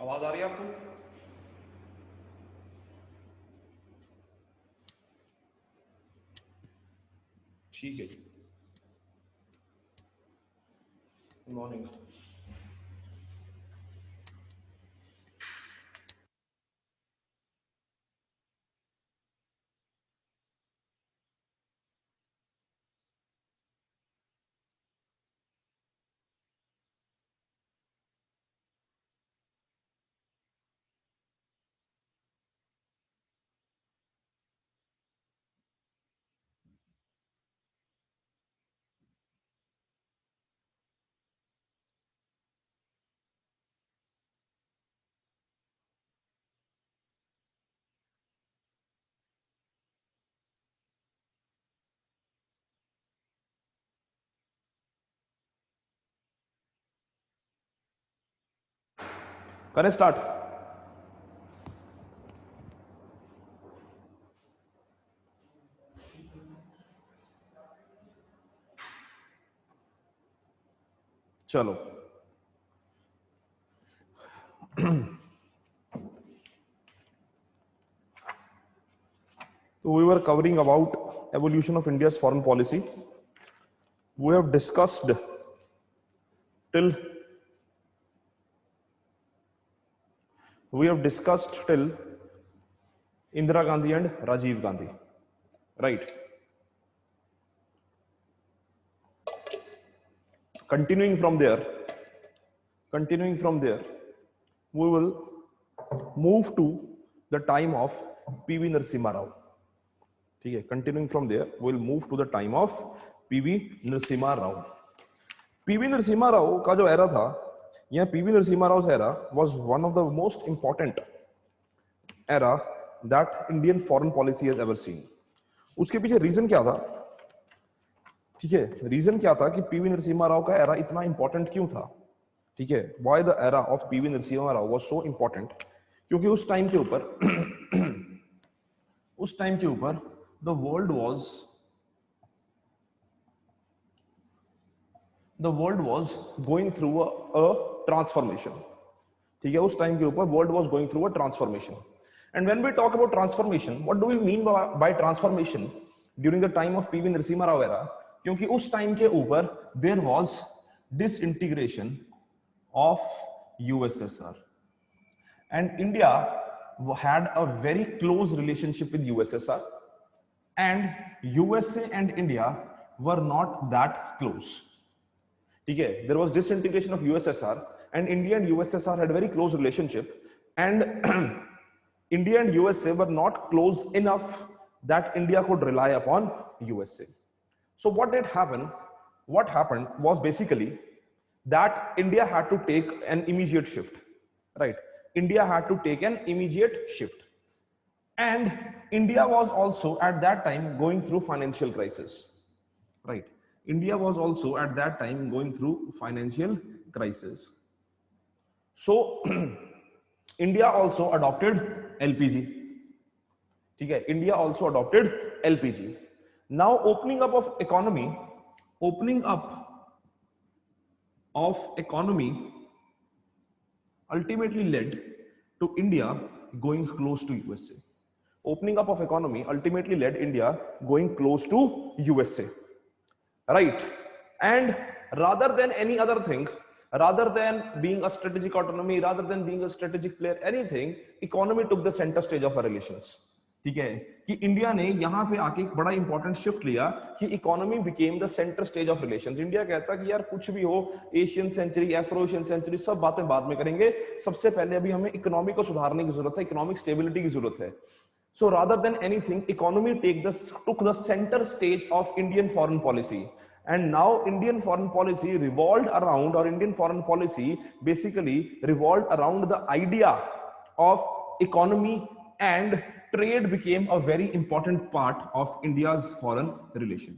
आवाज आ रही है आपको? ठीक है जी। Good morning. करें स्टार्ट। चलो, so we were covering about evolution of India's foreign policy. We have discussed till Indira Gandhi and Rajiv Gandhi, right? Continuing from there, we will move to the time of PV Narasimha Rao. ठीक है, continuing from there, we will move to the time of PV Narasimha Rao. PV Narasimha Rao का जो era था, यह PV Narasimha Rao's era was one of the most important era that Indian foreign policy has ever seen. उसके पीछे reason क्या था? ठीक है, रीजन क्या था कि पीवी नरसिम्हा राव का एरा इतना इंपॉर्टेंट क्यों था? ठीक है, why the era of PV Narasimha Rao was so important? क्योंकि उस टाइम के ऊपर the world was going through a transformation. ठीक है, उस टाइम के ऊपर world was going through a transformation. And when we talk about transformation, what do we mean by transformation during the time of PV Narasimha Rao era? क्योंकि उस time के ऊपर there was disintegration of USSR, and India had a very close relationship with USSR, and USA and India were not that close. ठीक है, there was disintegration of USSR, and India and USSR had a very close relationship, and India and USA were not close enough that India could rely upon USA. So what did happen? What happened was basically that India had to take an immediate shift, right? India had to take an immediate shift. And India was also at that time going through financial crisis, right? India was also at that time going through financial crisis. So India also adopted LPG. ठीक है, India also adopted LPG. Now opening up of economy ultimately led to India going close to USA. Opening up of economy ultimately led India going close to USA, right? And rather than any other thing, rather than being a strategic autonomy, rather than being a strategic player, anything, economy took the center stage of our relations. ठीक है, कि India ने यहां पे आके एक बड़ा important shift लिया कि economy became the centre stage of relations. India कहता कि यार कुछ भी हो, Asian century, Afro Asian century, सब बातें बाद में करेंगे, सबसे पहले अभी हमें इकोनॉमी को सुधारने की जरूरत है, इकोनॉमिक स्टेबिलिटी की जरूरत है. So rather than anything, economy took the center stage of Indian foreign policy. And now Indian foreign policy revolved around, or Indian foreign policy basically revolved around the idea of economy, and trade became a very important part of India's foreign relation.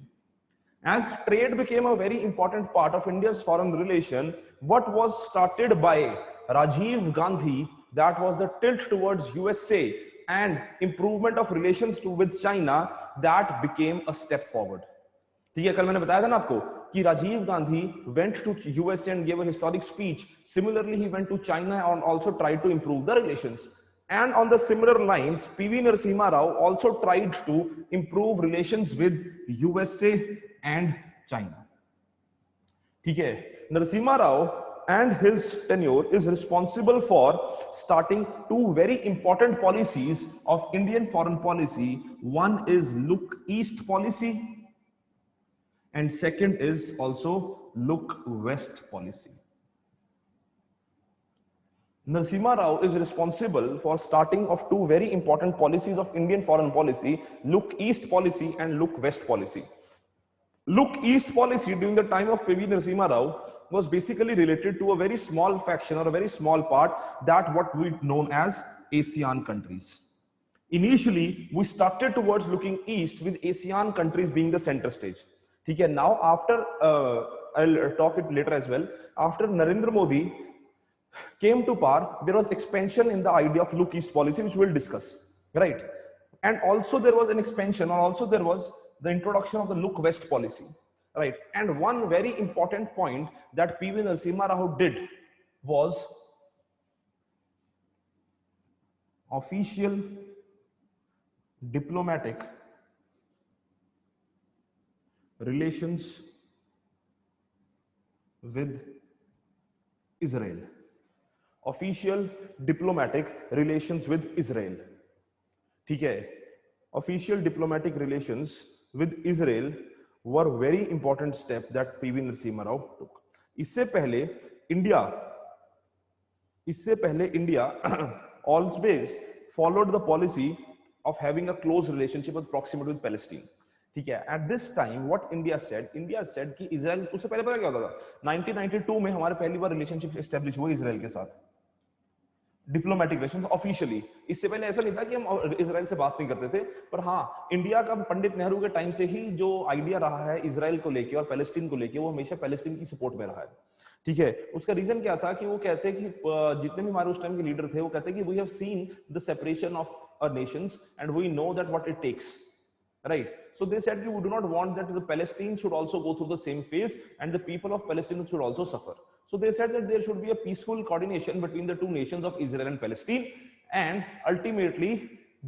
As trade became a very important part of India's foreign relation, what was started by Rajiv Gandhi, that was the tilt towards USA and improvement of relations with China, that became a step forward. ठीक है, कल मैंने बताया था ना आपको कि Rajiv Gandhi went to USA and give a historic speech. Similarly he went to China and also tried to improve the relations. And on the similar lines, PV Narasimha Rao also tried to improve relations with USA and China. ठीक है, Narasimha Rao and his tenure is responsible for starting two very important policies of Indian foreign policy. One is look east policy and second is also look west policy. Narasimha Rao is responsible for starting of two very important policies of Indian foreign policy, look east policy and look west policy. Look east policy during the time of PV Narasimha Rao was basically related to a very small faction or a very small part that what we known as ASEAN countries. Initially, we started towards looking east with ASEAN countries being the center stage. Okay, now after, I'll talk it later as well, after Narendra Modi came to power, there was expansion in the idea of look east policy, which we'll discuss, right? And also there was an expansion, or also there was the introduction of the look west policy, right? And one very important point that PV Narasimha Rao did was official diplomatic relations with Israel. Official diplomatic relations with Israel. ठीक है, official diplomatic relations with Israel were very important step that PV Narasimha Rao took. इससे पहले India always followed the policy of having a close relationship with proximity with Palestine. ठीक है, at this time what India said कि Israel, उससे पहले पता क्या होता था, 1992 में हमारे पहली बार रिलेशनशिप एस्टेब्लिश हुआ इजराइल के साथ, डिप्लोमेटिक रिलेशन ऑफिशियली. इससे पहले ऐसा नहीं था कि हम इजराइल से बात नहीं करते थे, पर हाँ, इंडिया का पंडित नेहरू के टाइम से ही जो आइडिया रहा है इजराइल को लेके और पैलेस्टीन को लेके, वो हमेशा पैलेस्टीन की सपोर्ट में रहा है. ठीक है, उसका रीजन क्या था कि वो कहते हैं कि जितने भी हमारे उस टाइम के लीडर थे, वो कहते हैं कि we have seen the separation of our nations and we know that what it takes, right? So they said we do not want that the Palestine should also go through the same phase and the people of Palestine should also suffer. So they said that there should be a peaceful coordination between the two nations of Israel and Palestine, and ultimately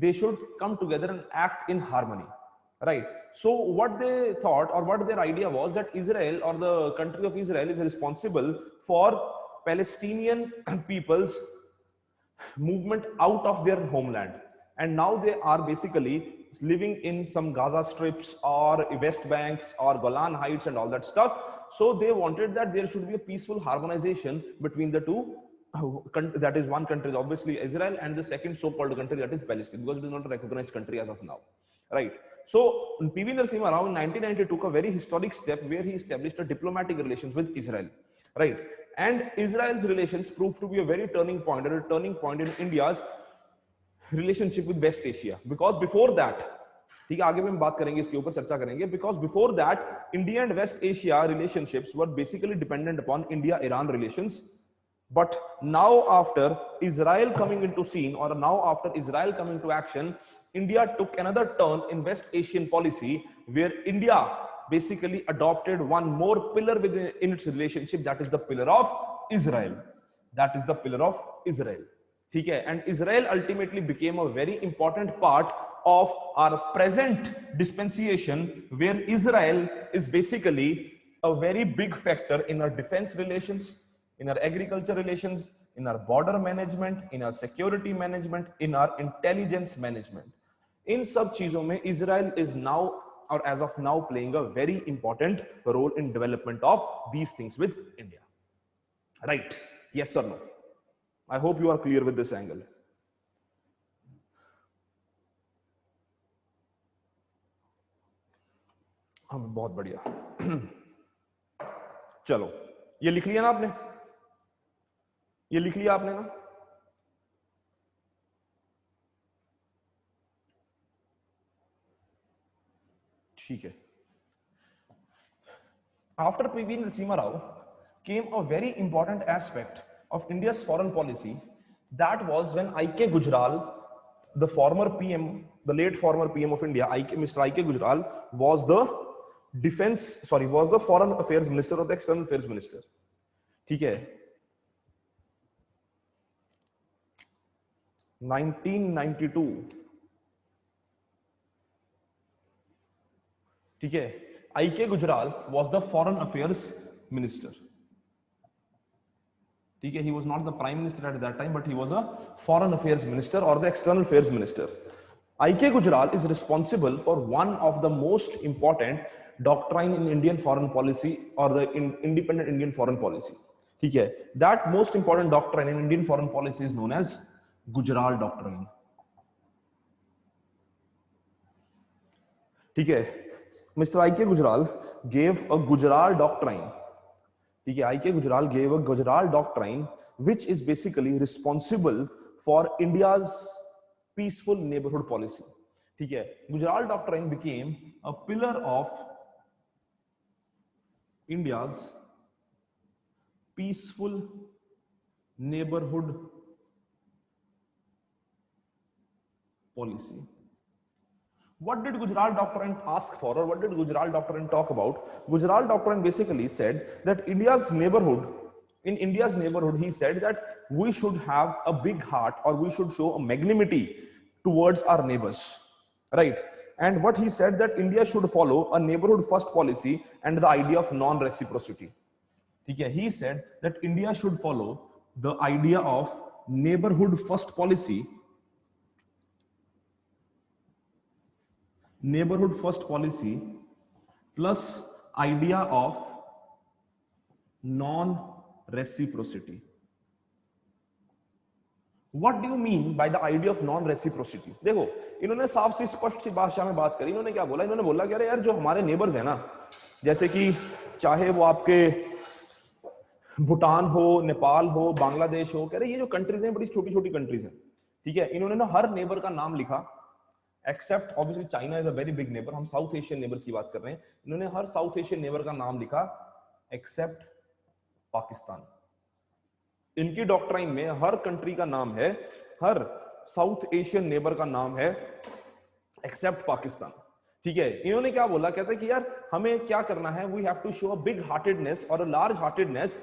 they should come together and act in harmony, right? So what they thought, or what their idea was, that Israel or the country of Israel is responsible for Palestinian people's movement out of their homeland, and now they are basically living in some Gaza strips or West Banks or Golan Heights and all that stuff. So they wanted that there should be a peaceful harmonization between the two, that is one country obviously Israel, and the second so-called country that is Palestine, because it is not a recognized country as of now, right? So PV Narasimha Rao in 1992 took a very historic step where he established a diplomatic relations with Israel, right? And Israel's relations proved to be a very turning point, or a turning point in India's relationship with West Asia, because before that, ठीक है, आगे भी हम बात करेंगे, इसके ऊपर चर्चा करेंगे, because before that India and West Asia relationships were basically dependent upon India-Iran relations. But now after Israel coming into scene, or now after Israel coming to action, India took another turn in West Asian policy, where India basically adopted one more pillar within its relationship, that is the pillar of Israel. That is the pillar of Israel. ठीक है, and Israel ultimately became a very important part of our present dispensation, where Israel is basically a very big factor in our defense relations, in our agriculture relations, in our border management, in our security management, in our intelligence management. In सब चीजों में Israel is now, or as of now, playing a very important role in development of these things with India, right? Yes or no? I hope you are clear with this angle. हम बहुत बढ़िया. चलो, ये लिख लिया ना आपने? ये लिख लिया आपने ना? ठीक है. After PV Narasimha Rao came a very important aspect of India's foreign policy. That was when I.K. Gujral, the former PM, the late former PM of India, Mr. I.K. Gujral, was the defence sorry was the foreign affairs minister और the external affairs minister. ठीक है, 1992। ठीक है, आई के Gujral was the foreign affairs minister. ठीक है, he was not the prime minister at that time, but he was a foreign affairs minister or the external affairs minister. I.K. Gujral is responsible for one of the most important doctrine in Indian foreign policy or the independent Indian foreign policy. ठीक है, that most important doctrine in Indian foreign policy is known as Gujral doctrine. ठीक है, Mr. I.K. Gujral gave a Gujral doctrine. ठीक है, I.K. Gujral gave a Gujral doctrine which is basically responsible for India's peaceful neighborhood policy. ठीक है, Gujral doctrine became a pillar of India's peaceful neighborhood policy. What did Gujral doctrine ask for, or what did Gujral doctrine talk about? Gujral doctrine basically said that India's neighborhood, he said that we should have a big heart, or we should show a magnanimity towards our neighbors, right? And what he said that India should follow a neighborhood first policy and the idea of non-reciprocity. Okay, he said that India should follow the idea of neighborhood first policy, plus idea of non-reciprocity. What do you mean by the idea of non-reciprocity? देखो, इन्होंने साफ सी स्पष्ट सी भाषा में बात करी। इन्होंने क्या बोला? इन्होंने बोला कि अरे यार, जो हमारे नेबर्स है ना, जैसे कि चाहे वो आपके भूटान हो, नेपाल हो, बांग्लादेश हो, कह रहे ये जो कंट्रीज हैं बड़ी छोटी छोटी कंट्रीज हैं। ठीक है, इन्होंने ना हर नेबर का नाम लिखा, except obviously China is a very big neighbour, हम साउथ एशियन नेबर्स की बात कर रहे हैं। इन्होंने हर साउथ एशियन नेबर का नाम लिखा एक्सेप्ट पाकिस्तान। इनकी डॉक्ट्राइन में हर कंट्री का नाम है, हर साउथ एशियन नेबर का नाम है एक्सेप्ट पाकिस्तान। ठीक है, इन्होंने क्या बोला? कहते हैं कि यार हमें क्या करना है, we have to show a big heartedness और a large heartedness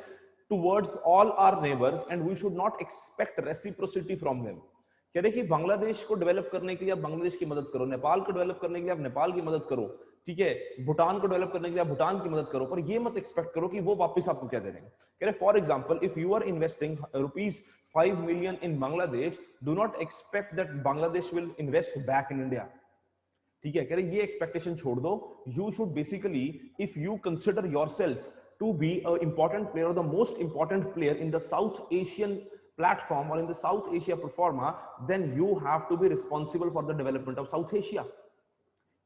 towards all our neighbours and we should not expect reciprocity from them. कह रहे कि बांग्लादेश को डेवलप करने के लिए आप बांग्लादेश की मदद करो, नेपाल को डेवलप करने के लिए आप नेपाल की मदद करो, ठीक है, भूटान को डेवलप करने के लिए आप भूटान की मदद करो, पर ये मत एक्सपेक्ट करो कि वो वापस आपको क्या दे रहे हैं। कह रहे for example, if you are investing ₹5 million in Bangladesh, do not expect that Bangladesh will invest back in India. ठीक है, कह रहे ये एक्सपेक्टेशन छोड़ दो। You should basically, if you consider yourself to be a important player और the most important player in the south Asian platform or in the South Asia platform, then you have to be responsible for the development of South Asia.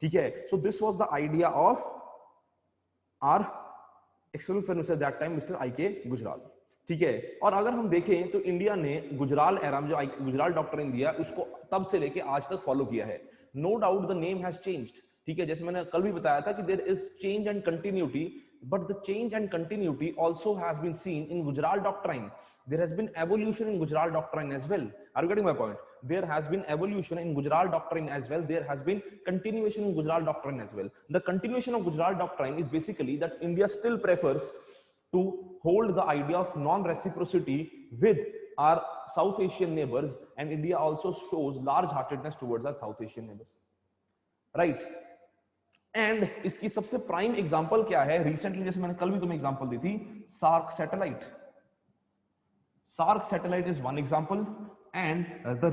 ठीक है, so this was the idea of our external affairs minister that time, Mr. I.K. Gujral. ठीक है, और अगर हम देखें तो India ने गुजराल एरा में जो गुजराल डॉक्ट्रिन दिया उसको तब से लेके आज तक फॉलो किया है। No doubt the name has changed. ठीक है, जैसे मैंने कल भी बताया था कि there is change and continuity, but the change and continuity also has been seen in Gujral doctrine. There has been evolution in Gujral doctrine as well. Are you getting my point? There has been evolution in Gujral doctrine as well. There has been continuation in Gujral doctrine as well. The continuation of Gujral doctrine is basically that India still prefers to hold the idea of non-reciprocity with our South Asian neighbors, and India also shows large-heartedness towards our South Asian neighbors. Right? And इसकी सबसे prime example क्या है? Recently, जैसे मैंने कल भी तुम्हें example दी थी, SAARC satellite. SAARC satellite is one example, and the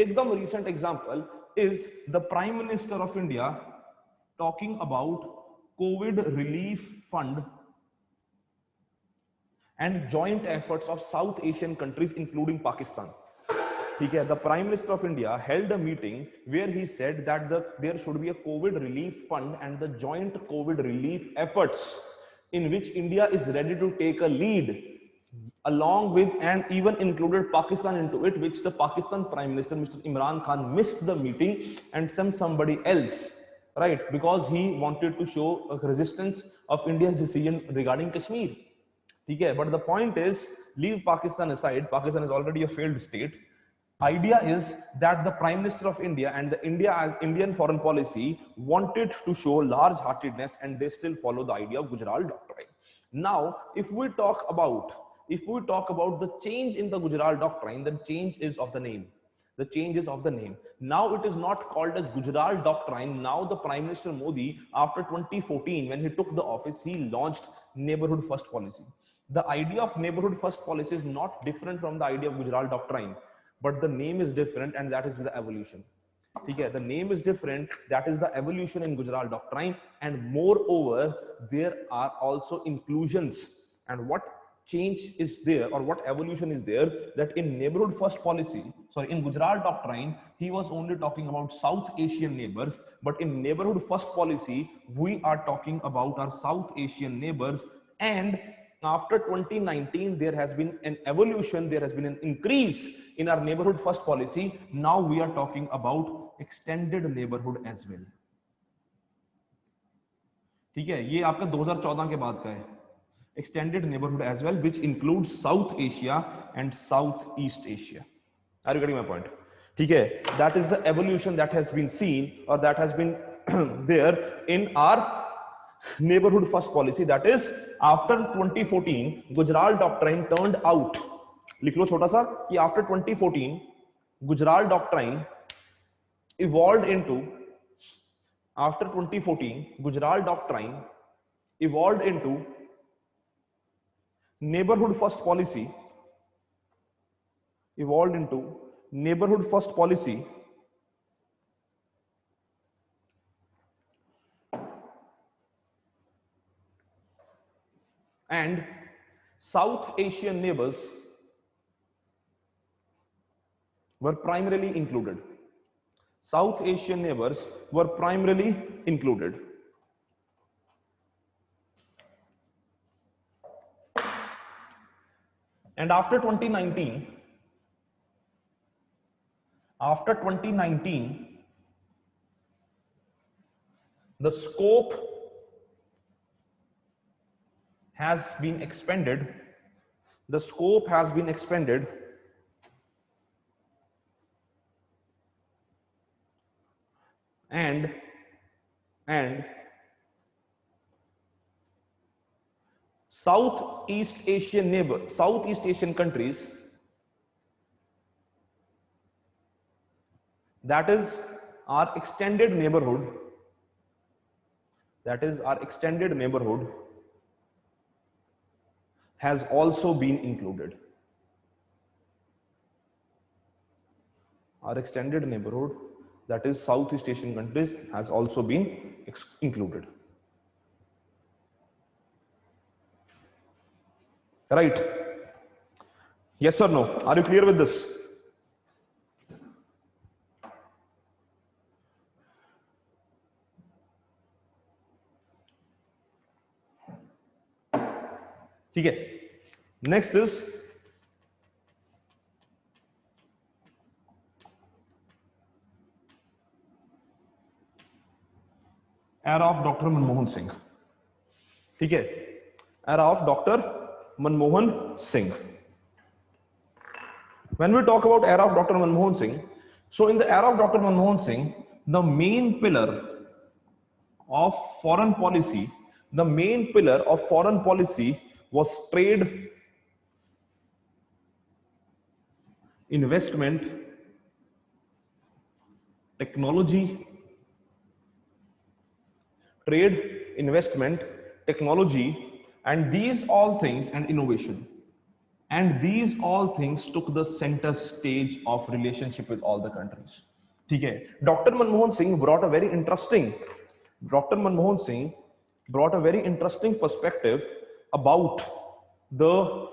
एकदम recent example is the Prime Minister of India talking about COVID relief fund and joint efforts of South Asian countries including Pakistan. ठीक है, the Prime Minister of India held a meeting where he said that there should be a COVID relief fund and the joint COVID relief efforts in which India is ready to take a lead, along with and even included Pakistan into it, which the Pakistan Prime Minister Mr. Imran Khan missed the meeting and sent somebody else, right, because he wanted to show a resistance of India's decision regarding Kashmir. ठीक है, but the point is, leave Pakistan aside, Pakistan is already a failed state, Idea is that the Prime Minister of India and the India as Indian foreign policy wanted to show large-heartedness, and they still follow the idea of Gujarat Doctrine. Now, if we talk about the change in the Gujarat Doctrine, the change is of the name. The changes of the name. Now it is not called as Gujarat Doctrine. Now the Prime Minister Modi, after 2014, when he took the office, he launched Neighborhood First policy. The idea of Neighborhood First policy is not different from the idea of Gujarat Doctrine, but the name is different, and that is the evolution. Okay, the name is different, that is the evolution in Gujarat Doctrine, and moreover, there are also inclusions. And what change is there, or what evolution is there, that in Neighborhood First policy, sorry, in Gujarat Doctrine, he was only talking about South Asian neighbors, but in Neighborhood First policy, we are talking about our South Asian neighbors. And after 2019, there has been an evolution, there has been an increase in our Neighborhood First policy. Now we are talking about extended neighborhood as well. ठीक है, ये आपका 2014 के बाद का है. Extended neighborhood as well, which includes South Asia and Southeast Asia. Are you getting my point? ठीक है, that is the evolution that has been seen, or that has been there in our Neighborhood First policy. That is, after 2014, Gujarat Doctrine turned out. लिख लो छोटा सा कि after 2014, Gujarat Doctrine evolved into. After 2014, Gujarat Doctrine evolved into Neighborhood First policy. Evolved into Neighborhood First policy. And South Asian neighbors were primarily included. South Asian neighbors were primarily included. And after 2019, the scope has been expanded. The scope has been expanded. And Southeast Asian countries, that is our extended neighborhood, has also been included. Our extended neighborhood, that is Southeast Asian countries, has also been included. Right? Yes or no? Are you clear with this? ठीक है. Next is era of Dr. Manmohan Singh. ठीक है, era of Dr. Manmohan Singh. When we talk about era of Dr. Manmohan Singh, so in the era of Dr. Manmohan Singh, the main pillar of foreign policy, was trade, investment, technology, and these all things, and innovation. And these all things took the center stage of relationship with all the countries. ठीक है. Dr. Manmohan Singh brought a very interesting perspective about the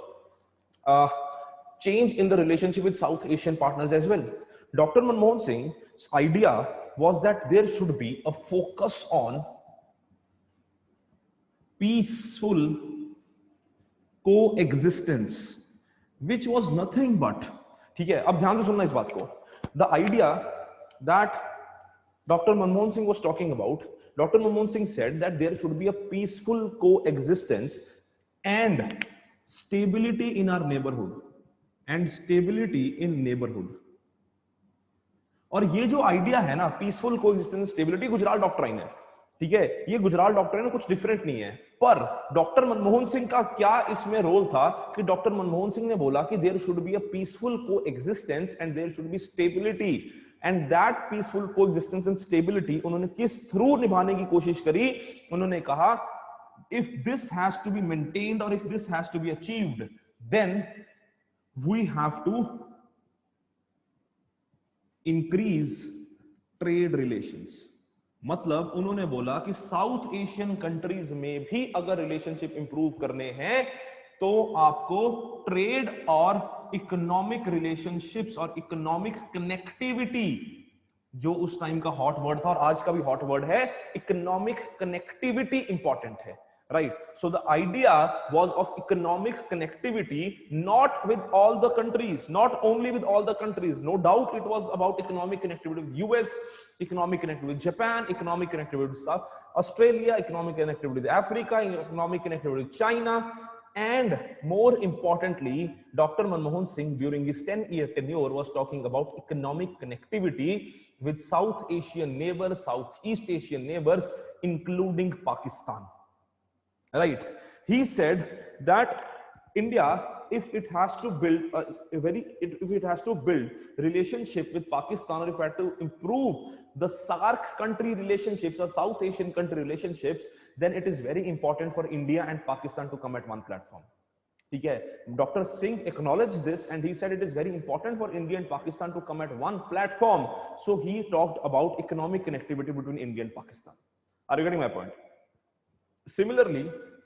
change in the relationship with South Asian partners as well. Dr. Manmohan Singh's idea was that there should be a focus on peaceful coexistence, which was nothing but, ठीक है, अब ध्यान से सुनना इस बात को. The idea that Dr. Manmohan Singh was talking about, Dr. Manmohan Singh said that there should be a peaceful coexistence and stability in our neighborhood. और ये जो आइडिया है ना peaceful coexistence stability, Gujral doctrine है, ठीक है, ये गुजराल डॉक्ट्राइन कुछ डिफरेंट नहीं है। पर डॉक्टर मनमोहन सिंह का क्या इसमें रोल था कि डॉक्टर मनमोहन सिंह ने बोला कि there should be a peaceful coexistence and there should be stability, and that peaceful coexistence and stability उन्होंने किस थ्रू निभाने की कोशिश करी? उन्होंने कहा if this has to be maintained or if this has to be achieved, then we have to increase trade relations। मतलब उन्होंने बोला कि साउथ एशियन कंट्रीज में भी अगर रिलेशनशिप इंप्रूव करने हैं तो आपको ट्रेड और इकोनॉमिक रिलेशनशिप्स और इकोनॉमिक कनेक्टिविटी, जो उस टाइम का हॉट वर्ड था और आज का भी हॉट वर्ड है, इकोनॉमिक कनेक्टिविटी इंपॉर्टेंट है, right? So the idea was of economic connectivity, not with all the countries, not only with all the countries, no doubt it was about economic connectivity with US, economic connectivity with Japan, economic connectivity with South Australia, economic connectivity with Africa, economic connectivity with China, and more importantly, Dr. Manmohan Singh during his 10-year tenure was talking about economic connectivity with South Asian neighbors, Southeast Asian neighbors, including Pakistan. Right? He said that India, if it has to build if it has to build relationship with Pakistan, or if it had to improve the SAARC country relationships or South Asian country relationships, then it is very important for India and Pakistan to come at one platform. ठीक है, Dr. Singh acknowledged this and he said it is very important for India and Pakistan to come at one platform. So he talked about economic connectivity between India and Pakistan. Are you getting my point? Similarly,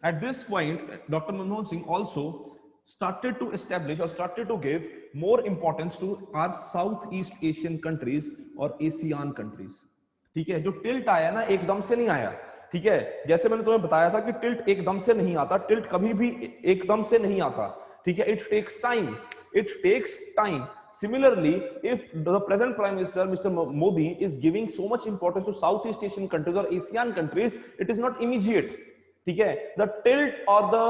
at this point, Dr. Manmohan Singh also started to establish or started to give more importance to our Southeast Asian countries or ASEAN countries. ठीक है, जो tilt आया ना एकदम से नहीं आया, ठीक है, जैसे मैंने तुम्हें बताया था कि टिल्ट एकदम से नहीं आता, टिल्ट कभी भी एकदम से नहीं आता, ठीक है, it takes time, it takes time. Similarly, if the present Prime Minister, Mr. Modi, is giving so much importance to Southeast Asian countries or ASEAN countries, it is not immediate. ठीक है, the tilt or the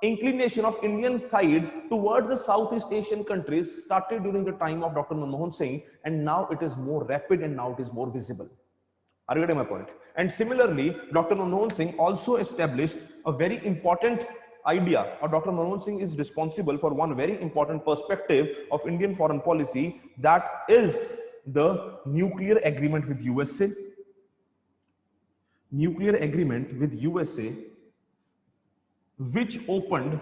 inclination of Indian side towards the Southeast Asian countries started during the time of Dr. Manmohan Singh, and now it is more rapid and now it is more visible. Are you getting my point? And similarly, Dr. Manmohan Singh also established a very important idea, or Dr. Manmohan Singh is responsible for one very important perspective of Indian foreign policy, that is the nuclear agreement with USA. Nuclear agreement with USA, which opened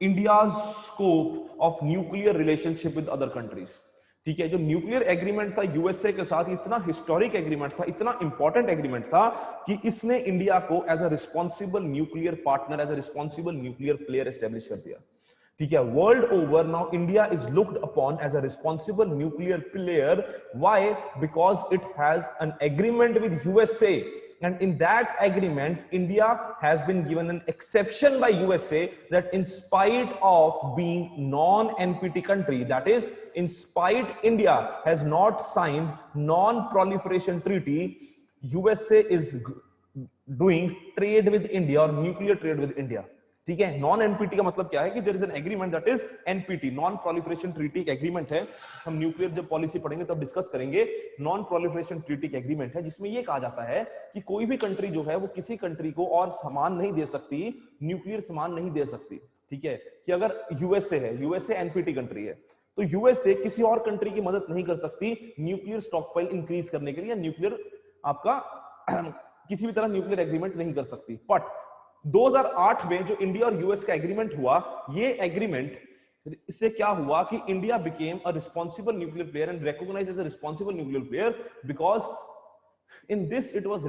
India's scope of nuclear relationship with other countries. ठीक है, जो nuclear agreement था USA के साथ, इतना historic agreement था, इतना important agreement था कि इसने इंडिया को as a responsible nuclear partner, as a responsible nuclear player establish कर दिया। ठीक है, world over now India is looked upon as a responsible nuclear player. Why? Because it has an agreement with USA, and in that agreement India has been given an exception by USA that in spite of being non-NPT country, that is in spite India has not signed non-proliferation treaty, USA is doing trade with India or nuclear trade with India। ठीक है, non NPT का मतलब क्या है कि there is an agreement that is NPT, non proliferation treaty agreement है। हम nuclear जब पॉलिसी पढ़ेंगे तब डिस्कस करेंगे। नॉन प्रोलिफरेशन ट्रीटी एग्रीमेंट है जिसमें यह कहा जाता है कि कोई भी कंट्री जो है वो किसी कंट्री को और सामान नहीं दे सकती, न्यूक्लियर सामान नहीं दे सकती। ठीक है, कि अगर यूएसए है, यूएसए एनपीटी कंट्री है, तो यूएसए किसी और कंट्री की मदद नहीं कर सकती न्यूक्लियर स्टॉकपाइल इंक्रीज करने के लिए, न्यूक्लियर आपका किसी भी तरह न्यूक्लियर एग्रीमेंट नहीं कर सकती। बट 2008 में जो इंडिया और यूएस का एग्रीमेंट हुआ, ये एग्रीमेंट इससे क्या हुआ कि India became a responsible nuclear player and recognised as a responsible nuclear player, because in this it was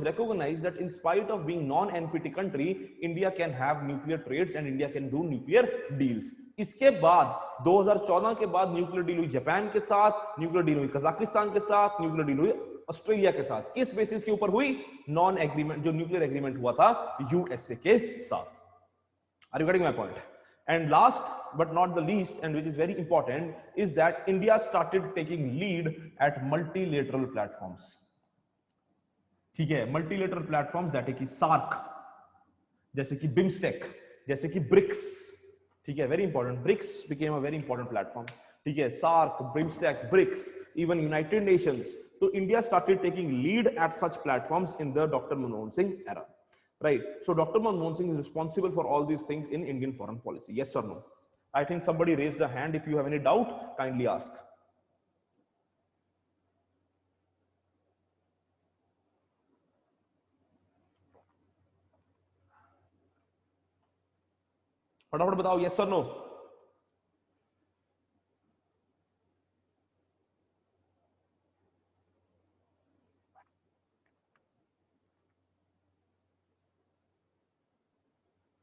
recognized that in spite of being non-NPT country, India can have nuclear trades and India can do nuclear deals। इसके बाद 2014 के बाद nuclear deal हुई Japan के साथ, nuclear deal हुई Kazakhstan के साथ, न्यूक्लियर डील हुई ऑस्ट्रेलिया के साथ। किस बेसिस के ऊपर हुई? नॉन एग्रीमेंट, जो न्यूक्लियर एग्रीमेंट हुआ था यूएसए के साथ। Are you getting my point? And last but not the least, and which is very important, is that India started taking lead at multilateral platforms। ठीक है, multilateral platforms that है कि SAARC, जैसे कि BIMSTEC, जैसे कि BRICS। ठीक है, very important, BRICS became a very important platform। ठीक है, SAARC, BIMSTEC, BRICS, even United Nations. तो India started taking lead at such platforms in the Dr. Manmohan Singh era, right? So Dr. Manmohan Singh is responsible for all these things in Indian foreign policy. Yes or no? I think somebody raised a hand. If you have any doubt, kindly ask. फटाफट बताओ, yes or no?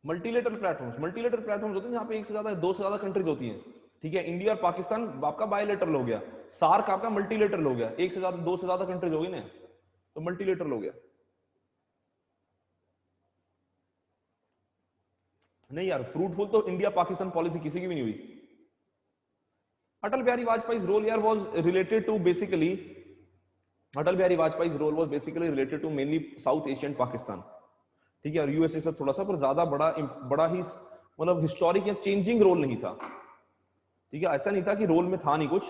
Multilateral platforms होते हैं जहां पे एक से ज्यादा, दो से ज्यादा कंट्रीज होती हैं. ठीक है, इंडिया और पाकिस्तान आपका बायलेटरल हो गया, सार्क आपका मल्टीलेटरल हो गया, एक से ज्यादा, दो से ज्यादा कंट्रीज होगी ना, तो मल्टीलेटरल हो गया. नहीं यार, फ्रूटफुल तो इंडिया पाकिस्तान पॉलिसी किसी की भी नहीं हुई. अटल बिहारी वाजपेयी रोल यार was related to basically, Atal Bihari Vajpayee role was basically related to mainly South Asian Pakistan. ठीक है, और यूएसए से थोड़ा सा, पर ज्यादा बड़ा ही मतलब हिस्टोरिक या चेंजिंग रोल नहीं था. ठीक है, ऐसा नहीं था कि रोल में था नहीं कुछ.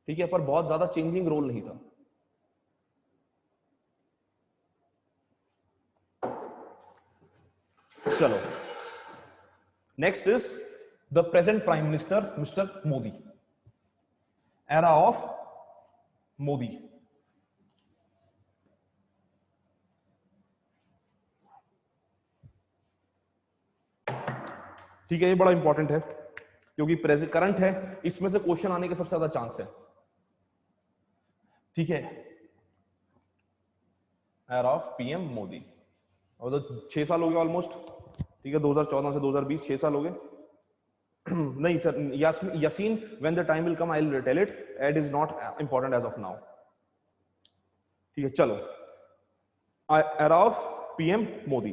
ठीक है, पर बहुत ज्यादा चेंजिंग रोल नहीं था. चलो, next is the present prime minister mister Modi, era of Modi. ठीक है, ये बड़ा इंपॉर्टेंट है क्योंकि प्रेजेंट करंट है, इसमें से क्वेश्चन आने के सबसे ज्यादा चांस है. ठीक है, एरा ऑफ पीएम मोदी. और तो 6 साल हो गए ऑलमोस्ट. ठीक है, 2014 से 2020 6 साल हो गए. नहीं sir, Yasin, when the time will come I will tell it. It is not important as of now. ठीक है, चलो, एरा ऑफ पीएम मोदी.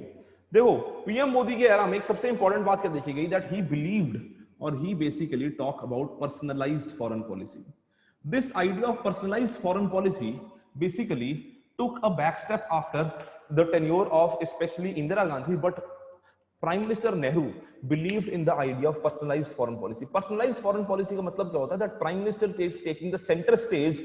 देखो, पीएम मोदी के एरा में एक सबसे इंपॉर्टेंट बात क्या देखी गई, दैट ही बिलीव्ड और he basically talk about personalised foreign policy. This idea of personalised foreign policy basically took a back step after the tenure of especially Indira Gandhi, but Prime Minister Nehru believed in the idea of personalized foreign policy. Personalized foreign policy का मतलब क्या होता है? That Prime Minister is taking the center stage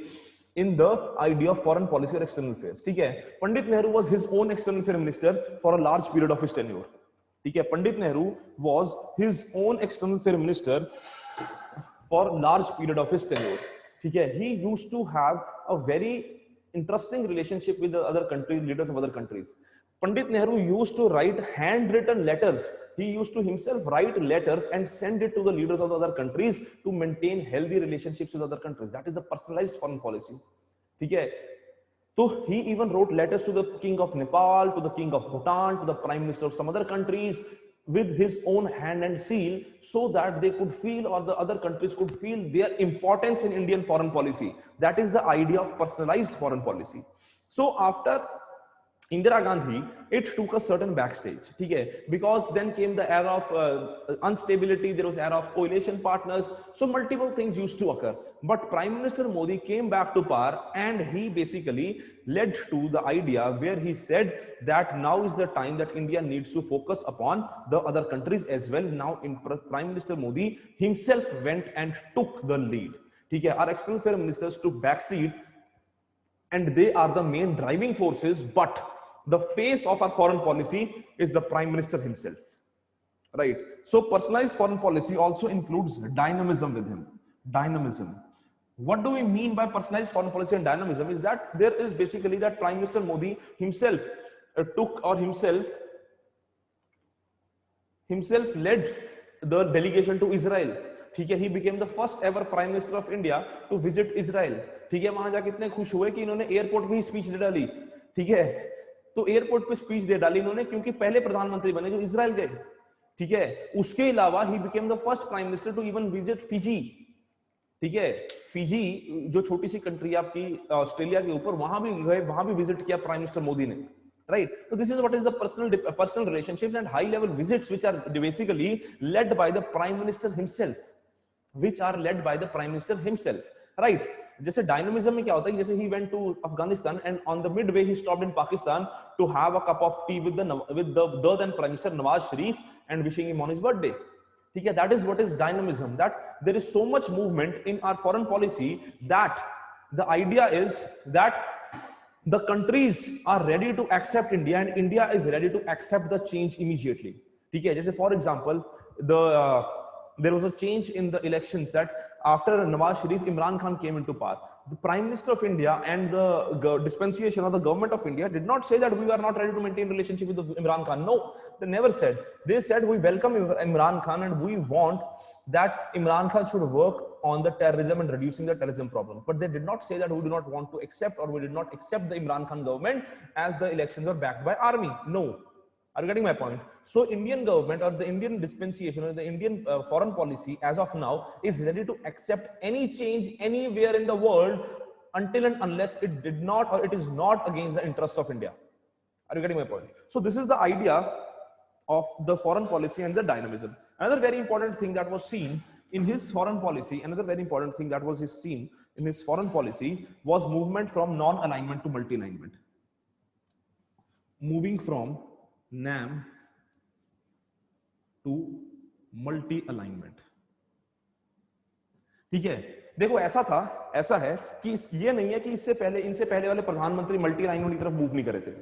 in the idea of foreign policy or external affairs. ठीक है, Pandit Nehru was his own external affairs minister for a large period of his tenure. ठीक है, Pandit Nehru was his own external affairs minister for large period of his tenure. ठीक है, he used to have a very interesting relationship with the other countries, leaders of other countries. Pandit Nehru used to write handwritten letters. He used to himself write letters and send it to the leaders of the other countries to maintain healthy relationships with other countries. That is the personalized foreign policy. ठीक है, so he even wrote letters to the king of Nepal, to the king of Bhutan, to the prime minister of some other countries with his own hand and seal, so that they could feel, or the other countries could feel, their importance in Indian foreign policy. That is the idea of personalized foreign policy. So after Indira Gandhi, it took a certain backstage, ठीक है, because then came the era of instability, there was era of coalition partners, so multiple things used to occur. But Prime Minister Modi came back to power and he basically led to the idea where he said that now is the time that India needs to focus upon the other countries as well. Now in Prime Minister Modi himself went and took the lead. ठीक है, our external affairs ministers took backseat and they are the main driving forces, but the face of our foreign policy is the Prime Minister himself, right? So personalized foreign policy also includes dynamism with him. Dynamism. What do we mean by personalized foreign policy and dynamism? Is that there is basically that Prime Minister Modi himself took, or himself led the delegation to Israel. ठीक है, he became the first ever Prime Minister of India to visit Israel. ठीक है, वहां जाके इतने खुश हुए कि इन्होंने एयरपोर्ट में ही स्पीच दे डाली. ठीक है, तो एयरपोर्ट पे स्पीच दे डाली इन्होंने क्योंकि पहले प्रधानमंत्री बने जो इजराइल गए. ठीक है, उसके अलावा he became the first prime minister to even visit Fiji. ठीक है, फिजी जो छोटी सी कंट्री है आपकी ऑस्ट्रेलिया के ऊपर, वहां भी गए, वहां भी विजिट किया प्राइम मिनिस्टर मोदी ने, राइट? तो this is what is the personal relationships and high level visits which are basically led by the prime minister himself, which are led by the prime minister himself, right? जैसे dynamism में क्या होता है, जैसे he went to Afghanistan and on the midway he stopped in Pakistan to have a cup of tea with the then prime minister Nawaz Sharif and wishing him on his birthday. ठीक है, that is what is dynamism, that there is so much movement in our foreign policy that the idea is that the countries are ready to accept India and India is ready to accept the change immediately. ठीक है, जैसे for example, there was a change in the elections that after Nawaz Sharif, Imran Khan came into power. The Prime Minister of India and the dispensation of the government of India did not say that we are not ready to maintain relationship with Imran Khan. No, they never said. They said we welcome Imran Khan and we want that Imran Khan should work on the terrorism and reducing the terrorism problem. But they did not say that we do not want to accept or we did not accept the Imran Khan government as the elections were backed by army. No. Are you getting my point? So Indian government or the Indian dispensation or the Indian foreign policy as of now is ready to accept any change anywhere in the world until and unless it did not or it is not against the interests of India. Are you getting my point? So this is the idea of the foreign policy and the dynamism. Another very important thing that was seen in his foreign policy, seen in his foreign policy was movement from non-alignment to multi-alignment. Moving from NAM to multi alignment. ठीक है, देखो ऐसा है कि ये नहीं है कि इनसे पहले वाले प्रधानमंत्री मल्टी अलाइनमेंट की तरफ मूव नहीं करे थे.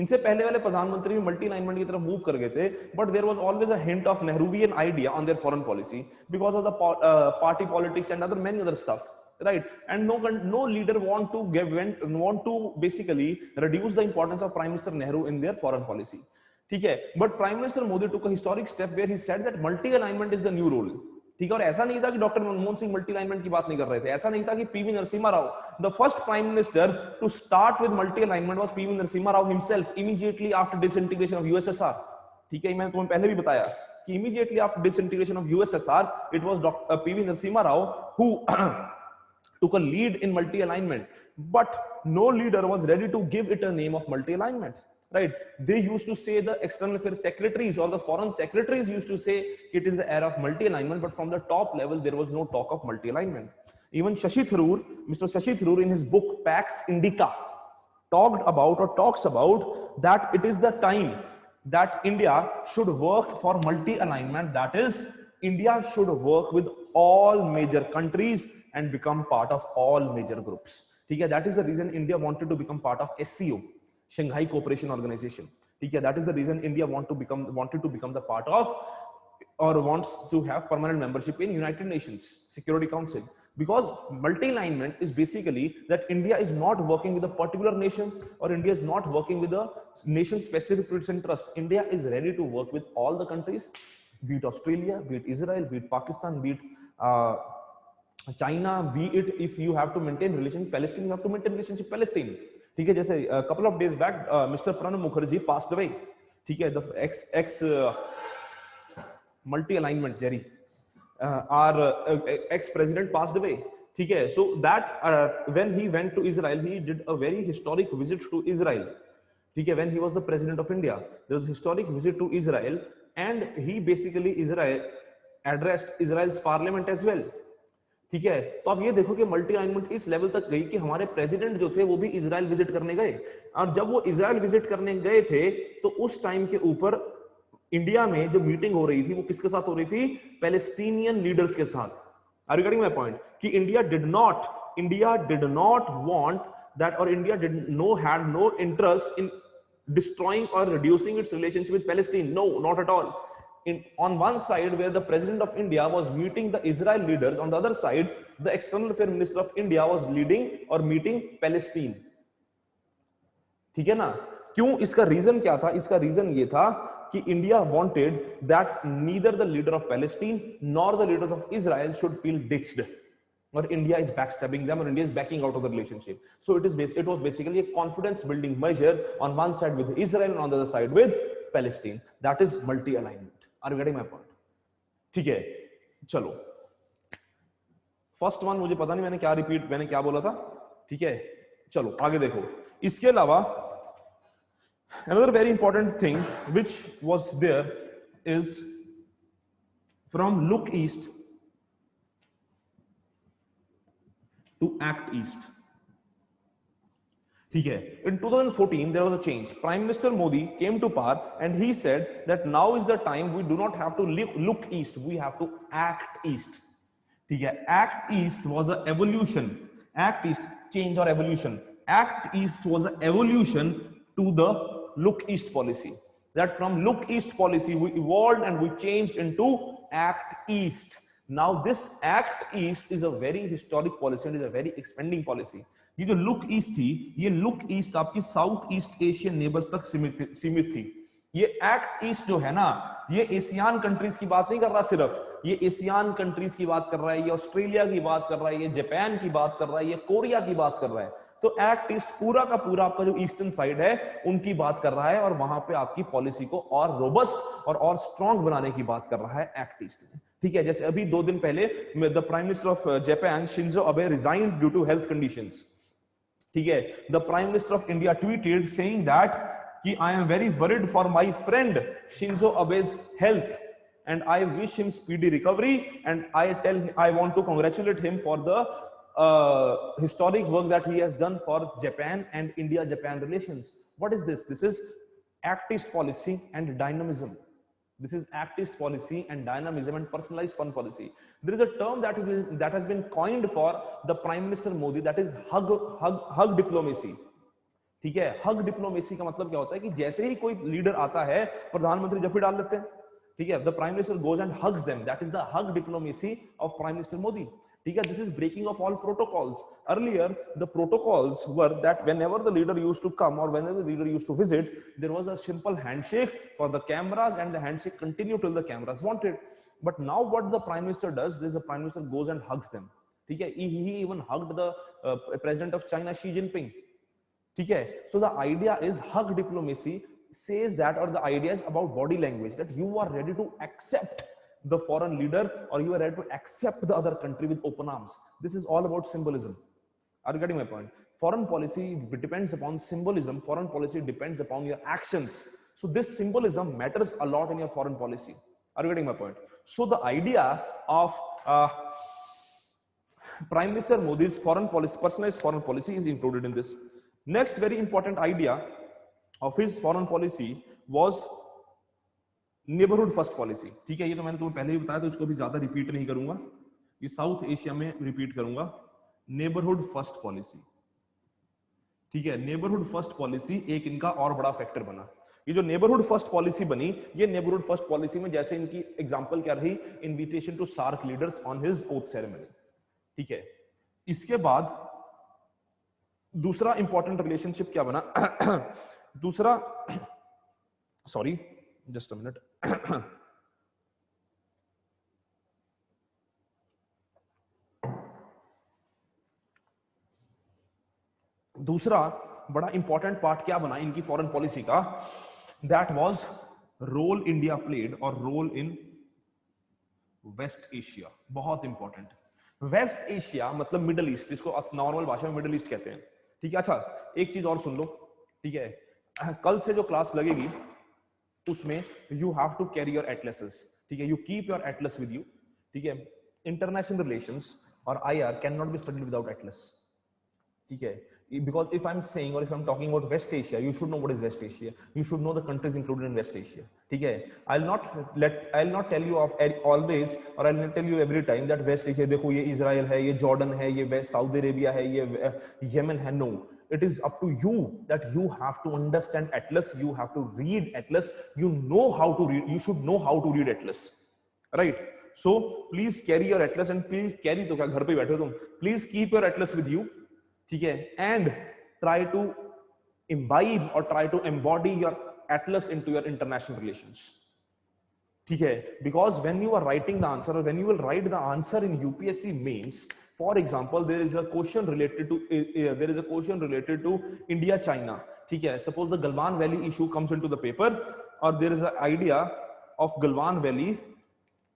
इनसे पहले वाले प्रधानमंत्री भी मल्टी अलाइनमेंट की तरफ मूव कर गए थे, but there was always a hint of Nehruvian idea on their foreign policy because of the party politics and other many other stuff. Right, and no leader want to basically reduce the importance of Prime Minister Nehru in their foreign policy. ठीक है, but Prime Minister Modi took a historic step where he said that multi alignment is the new role. ठीक है, और ऐसा नहीं था कि doctor Manmohan Singh multi alignment की बात नहीं कर रहे थे, ऐसा नहीं था कि P V Narasimha Rao, the first prime minister to start with multi alignment was P V Narasimha Rao himself immediately after disintegration of USSR. ठीक है, मैंने तुम्हें पहले भी बताया कि immediately after disintegration of USSR it was doctor P V Narasimha Rao who took a lead in multi-alignment, but no leader was ready to give it a name of multi-alignment. Right? They used to say, the external affairs secretaries or the foreign secretaries used to say it is the era of multi-alignment, but from the top level there was no talk of multi-alignment. Even Shashi Tharoor, Mr. Shashi Tharoor in his book Pax Indica talks about that it is the time that India should work for multi-alignment, that is India should work with all major countries and become part of all major groups. ठीक है, that is the reason India wanted to become part of SCO, Shanghai Cooperation Organization. ठीक है, that is the reason India wanted to become the part of or wants to have permanent membership in United Nations Security Council, because multi-alignment is basically that India is not working with a particular nation or India is not working with a nation specific to its interest. India is ready to work with all the countries, be it Australia, be it Israel, be it Pakistan, be it China, be it if you have to maintain relation with Palestine, you have to maintain relationship with Palestine. ठीक है, जैसे couple of days back Mr. Pranab Mukherjee passed away. ठीक है, the ex multi alignment Jerry, our ex president passed away. ठीक है, so that when he went to Israel, he did a very historic visit to Israel. ठीक है, when he was the president of India, there was a historic visit to Israel and he basically addressed Israel's parliament as well. ठीक है, तो आप ये देखो कि multi alignment इस लेवल तक गई कि हमारे प्रेसिडेंट जो थे वो भी इजराइल विजिट करने गए, और जब वो इजराइल विजिट करने गए थे तो उस टाइम के ऊपर इंडिया में जो मीटिंग हो रही थी वो किसके साथ हो रही थी? पैलेस्टीनियन लीडर्स के साथ. Are you getting my point? कि India did not want that और India had no interest in destroying or reducing its relationship with Palestine. No, not at all. On one side where the president of India was meeting the Israel leaders, on the other side the external affairs minister of India was leading or meeting Palestine. ठीक है ना? क्यों? इसका reason क्या था? इसका reason ये था कि India wanted that neither the leader of Palestine nor the leaders of Israel should feel ditched, or India is backstabbing them, or India is backing out of the relationship. So it was basically a confidence building measure on one side with Israel and on the other side with Palestine. That is multi-alignment. Are you getting my point? ठीक है, चलो first one मुझे पता नहीं मैंने क्या बोला था. ठीक है, चलो आगे देखो. इसके अलावा another very important thing which was there is from look east to act east. ठीक है, in 2014 there was a change. Prime Minister Modi came to power and he said that now is the time we do not have to look east, we have to act east. ठीक है, act east was a evolution, act east change और evolution, act east was a evolution to the look east policy, that from look east policy we evolved and we changed into act east. Now this act east is a very historic policy and is a very expanding policy. ये जो look east थी, ये look east आपकी south east Asian neighbours तक सीमित थी। ये act east जो है ना, ये एशियान कंट्रीज की बात नहीं कर रहा सिर्फ, ये एशियान कंट्रीज की बात कर रहा है, ये ऑस्ट्रेलिया की बात कर रहा है, ये जापान की बात कर रहा है, ये कोरिया की बात कर रहा है। तो एक्ट ईस्ट पूरा का पूरा आपका जो ईस्टर्न साइड है उनकी बात कर रहा है, और वहां पे आपकी पॉलिसी को और रोबस्ट और स्ट्रांग बनाने की बात कर रहा है एक्ट ईस्ट में। ठीक है, जैसे अभी 2 दिन पहले the prime minister of Japan Shinzo Abe resigned due to health conditions. ठीक है, the prime minister of India tweeted saying that कि I am very worried for my friend Shinzo Abe's health and I wish him speedy recovery, and I want to congratulate him for the historic work that he has done for Japan and India-Japan relations. What is this? This is activist policy and dynamism. This is activist policy and dynamism and personalized fund policy. There is a term that has been coined for the Prime Minister Modi, that is hug diplomacy. ठीक है, हग diplomacy का मतलब क्या होता है कि जैसे ही कोई लीडर आता है, प्रधानमंत्री जब भी डाल देते हैं, ठीक है, the prime minister goes and hugs them, that is the hug diplomacy of prime minister Modi. ठीक है, this is breaking of all protocols. Earlier the protocols were that whenever the leader used to come और whenever the leader used to visit, there was a simple handshake for the cameras and the handshake continue till the cameras wanted. But now what the prime minister does, this the prime minister goes and hugs them. ठीक है, he even hugged the president of China Xi Jinping. ठीक है, so the idea is hug diplomacy says that, or the idea is about body language, that you are ready to accept the foreign leader or you are ready to accept the other country with open arms. This is all about symbolism. Are you getting my point? Foreign policy depends upon symbolism. Foreign policy depends upon your actions. So this symbolism matters a lot in your foreign policy. Are you getting my point? So the idea of Prime Minister Modi's foreign policy, personalized foreign policy, is included in this. Next very important idea of his foreign policy was neighborhood first policy. ठीक है, ये तो मैंने तुम्हें पहले ही बताया, तो इसको भी ज्यादा रिपीट नहीं करूंगा, ये साउथ एशिया में रिपीट करूंगा। Neighbourhood first policy. ठीक है, नेबरहुड फर्स्ट पॉलिसी एक इनका और बड़ा फैक्टर बना। ये जो नेबरहुड फर्स्ट पॉलिसी बनी, ये नेबरहुड फर्स्ट पॉलिसी में जैसे इनकी एग्जांपल क्या रही, invitation to SAARC leaders on his oath ceremony. ठीक है, इसके बाद दूसरा इंपॉर्टेंट रिलेशनशिप क्या बना दूसरा, सॉरी जस्ट अ मिनट, दूसरा बड़ा इंपॉर्टेंट पार्ट क्या बना इनकी फॉरेन पॉलिसी का, that was role India played और रोल इन वेस्ट एशिया। बहुत इंपॉर्टेंट, वेस्ट एशिया मतलब मिडिल ईस्ट, जिसको नॉर्मल भाषा में मिडिल ईस्ट कहते हैं। ठीक है, अच्छा एक चीज और सुन लो। ठीक है, कल से जो क्लास लगेगी उसमें you have to carry your atlases. ठीक है, you keep your atlas with you. ठीक है, इंटरनेशनल रिलेशंस और IR can not be studied without atlas. ठीक है, because if I'm saying or if I'm talking about West Asia, you should know what is West Asia. You should know the countries included in West Asia. ठीक है, I'll not tell you of always or I'll not tell you every time that West Asia देखो ये Israel है, ये Jordan है, ये waste Saudi Arabia है, ये यमन है। No, it is up to you that you have to understand Atlas. You have to read Atlas. You know how to read. You should know how to read Atlas, right? So please carry your Atlas and please carry, तो क्या घर पे बैठे हो तुम, please keep your Atlas with you. ठीक है, and try to imbibe or try to embody your atlas into your international relations. ठीक है, because when you are writing the answer or when you will write the answer in UPSC mains, for example, there is a question related to India China. ठीक है, suppose the Galwan Valley issue comes into the paper or there is an idea of Galwan Valley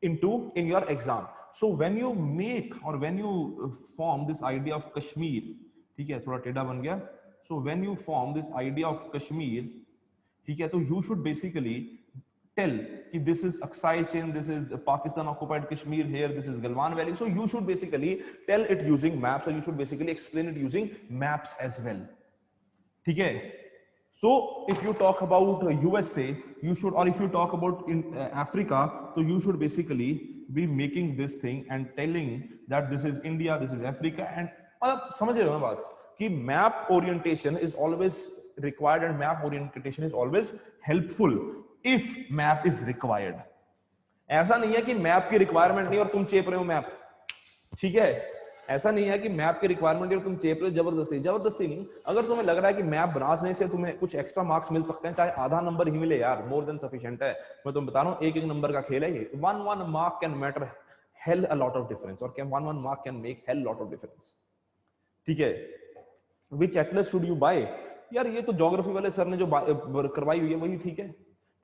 in your exam. So when you make or when you form this idea of Kashmir, ठीक है, थोड़ा टेढ़ा बन गया, so when you form this idea of Kashmir, ठीक है, तो you should basically tell कि this is Aksai Chin, this is Pakistan occupied Kashmir here, this is Galwan Valley. So you should basically tell it using maps or you should basically explain it using maps as well. ठीक है, So if you talk about USA, you should, or if you talk about in Africa, so you should basically be making this thing and telling that this is India, this is Africa, and समझ रहे हो ना बात कि map orientation is always required and map orientation is always helpful if map is required. ऐसा नहीं है कि मैप की रिक्वायरमेंट नहीं और तुम चेप रहे हो मैप, ठीक है? ऐसा नहीं है कि मैप की रिक्वायरमेंट और तुम चेप रहे हो जबरदस्ती नहीं। अगर तुम्हें लग रहा है कि मैप बनाने से तुम्हें कुछ एक्स्ट्रा मार्क्स मिल सकते हैं, चाहे आधा नंबर ही मिले यार, मोर देन सफिशिएंट है। मैं तुम्हें बता रहा हूं, एक एक नंबर का खेल है ये। 1 mark can matter hello a lot of difference, और 1 mark can make hell lot of difference, ठीक है? विच एटलस शुड यू बाय? यार ये तो ज्योग्राफी वाले सर ने जो करवाई हुई है वही ठीक है,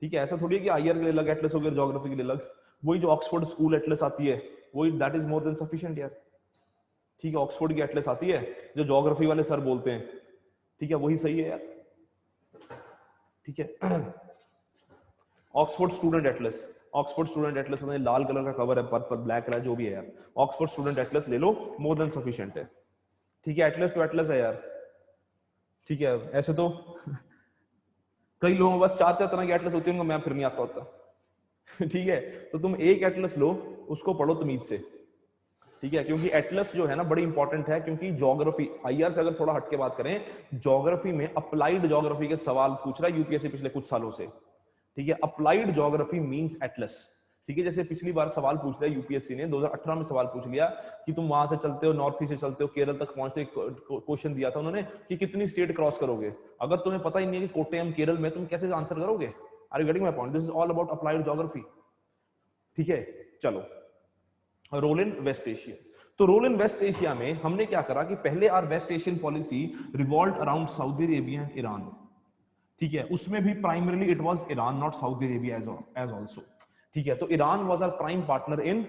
ठीक है? ऐसा थोड़ी है कि आईआर के लिए अलग एटलस हो गया, ज्योग्राफी के लिए अलग। वही जो ऑक्सफोर्ड स्कूल एटलस आती है वही, that is more than sufficient यार, ठीक है? ऑक्सफोर्ड की एटलस आती है जो ज्योग्राफी वाले सर बोलते हैं, ठीक है? वही सही है यार, ठीक है? Oxford student Atlas, Oxford student Atlas मतलब लाल कलर का कवर है, पर ब्लैक कलर जो भी है यार, ऑक्सफोर्ड स्टूडेंट एटलस ले लो, मोर देन सफिशिएंट है, ठीक है? एटलस तो एटलस है यार, ठीक है? ऐसे तो कई लोगों बस 4 तरह के एटलस होते हैं, उनको मैप फिर नहीं आता होता, ठीक है? तो तुम एक एटलस लो, उसको पढ़ो तमीज से, ठीक है? क्योंकि एटलस जो है ना बड़ी इंपॉर्टेंट है, क्योंकि ज्योग्राफी, आईआर से अगर थोड़ा हट के बात करें, ज्योग्राफी में अप्लाइड ज्योग्राफी के सवाल पूछ रहा है यूपीएससी पिछले कुछ सालों से, ठीक है? अप्लाइड ज्योग्राफी मींस एटलस, ठीक है? जैसे पिछली बार सवाल पूछ लिया यूपीएससी ने, 2018 में सवाल पूछ लिया कि तुम वहां से चलते हो, नॉर्थ ईस्ट से चलते हो, केरल तक पहुंचते, क्वेश्चन दिया था उन्होंने कि कितनी स्टेट क्रॉस करोगे। अगर तुम्हें पता ही नहीं है कि कोट्टयम केरल में, तुम कैसे आंसर करोगे? Are you getting my point? This is all about applied geography, ठीक है? चलो, रोल इन वेस्ट एशिया। तो रोल इन वेस्ट एशिया में हमने क्या करा कि पहले our West Asian policy revolve around Saudi Arabia and Iran, ठीक है? उसमें भी primarily it was Iran, not Saudi Arabia as also, ठीक है? तो Iran was our prime partner in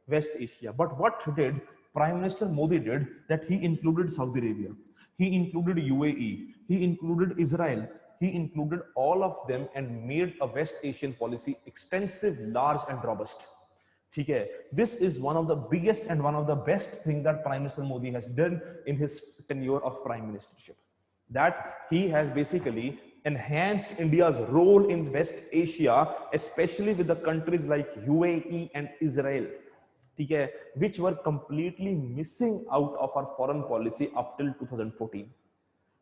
West Asia, but what did prime minister Modi did that he included Saudi Arabia, he included UAE, he included Israel, he included all of them and made a West Asian policy extensive, large and robust, ठीक है? This is one of the biggest and one of the best thing that Prime Minister Modi has done in his tenure of prime ministership, that he has basically enhanced India's role in West Asia, especially with the countries like UAE and Israel, ठीक है? Which were completely missing out of our foreign policy up till 2014,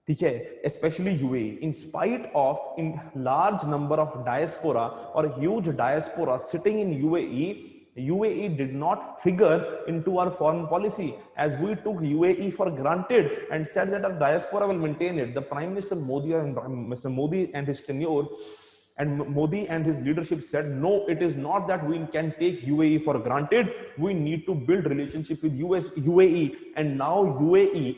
ठीक है? Especially UAE, in spite of in large number of diaspora or huge diaspora sitting in UAE did not figure into our foreign policy, as we took UAE for granted and said that our diaspora will maintain it. The Prime Minister Modi and Mr. Modi and his tenure and Modi and his leadership said, no, it is not that we can take UAE for granted. We need to build relationship with UAE, and now UAE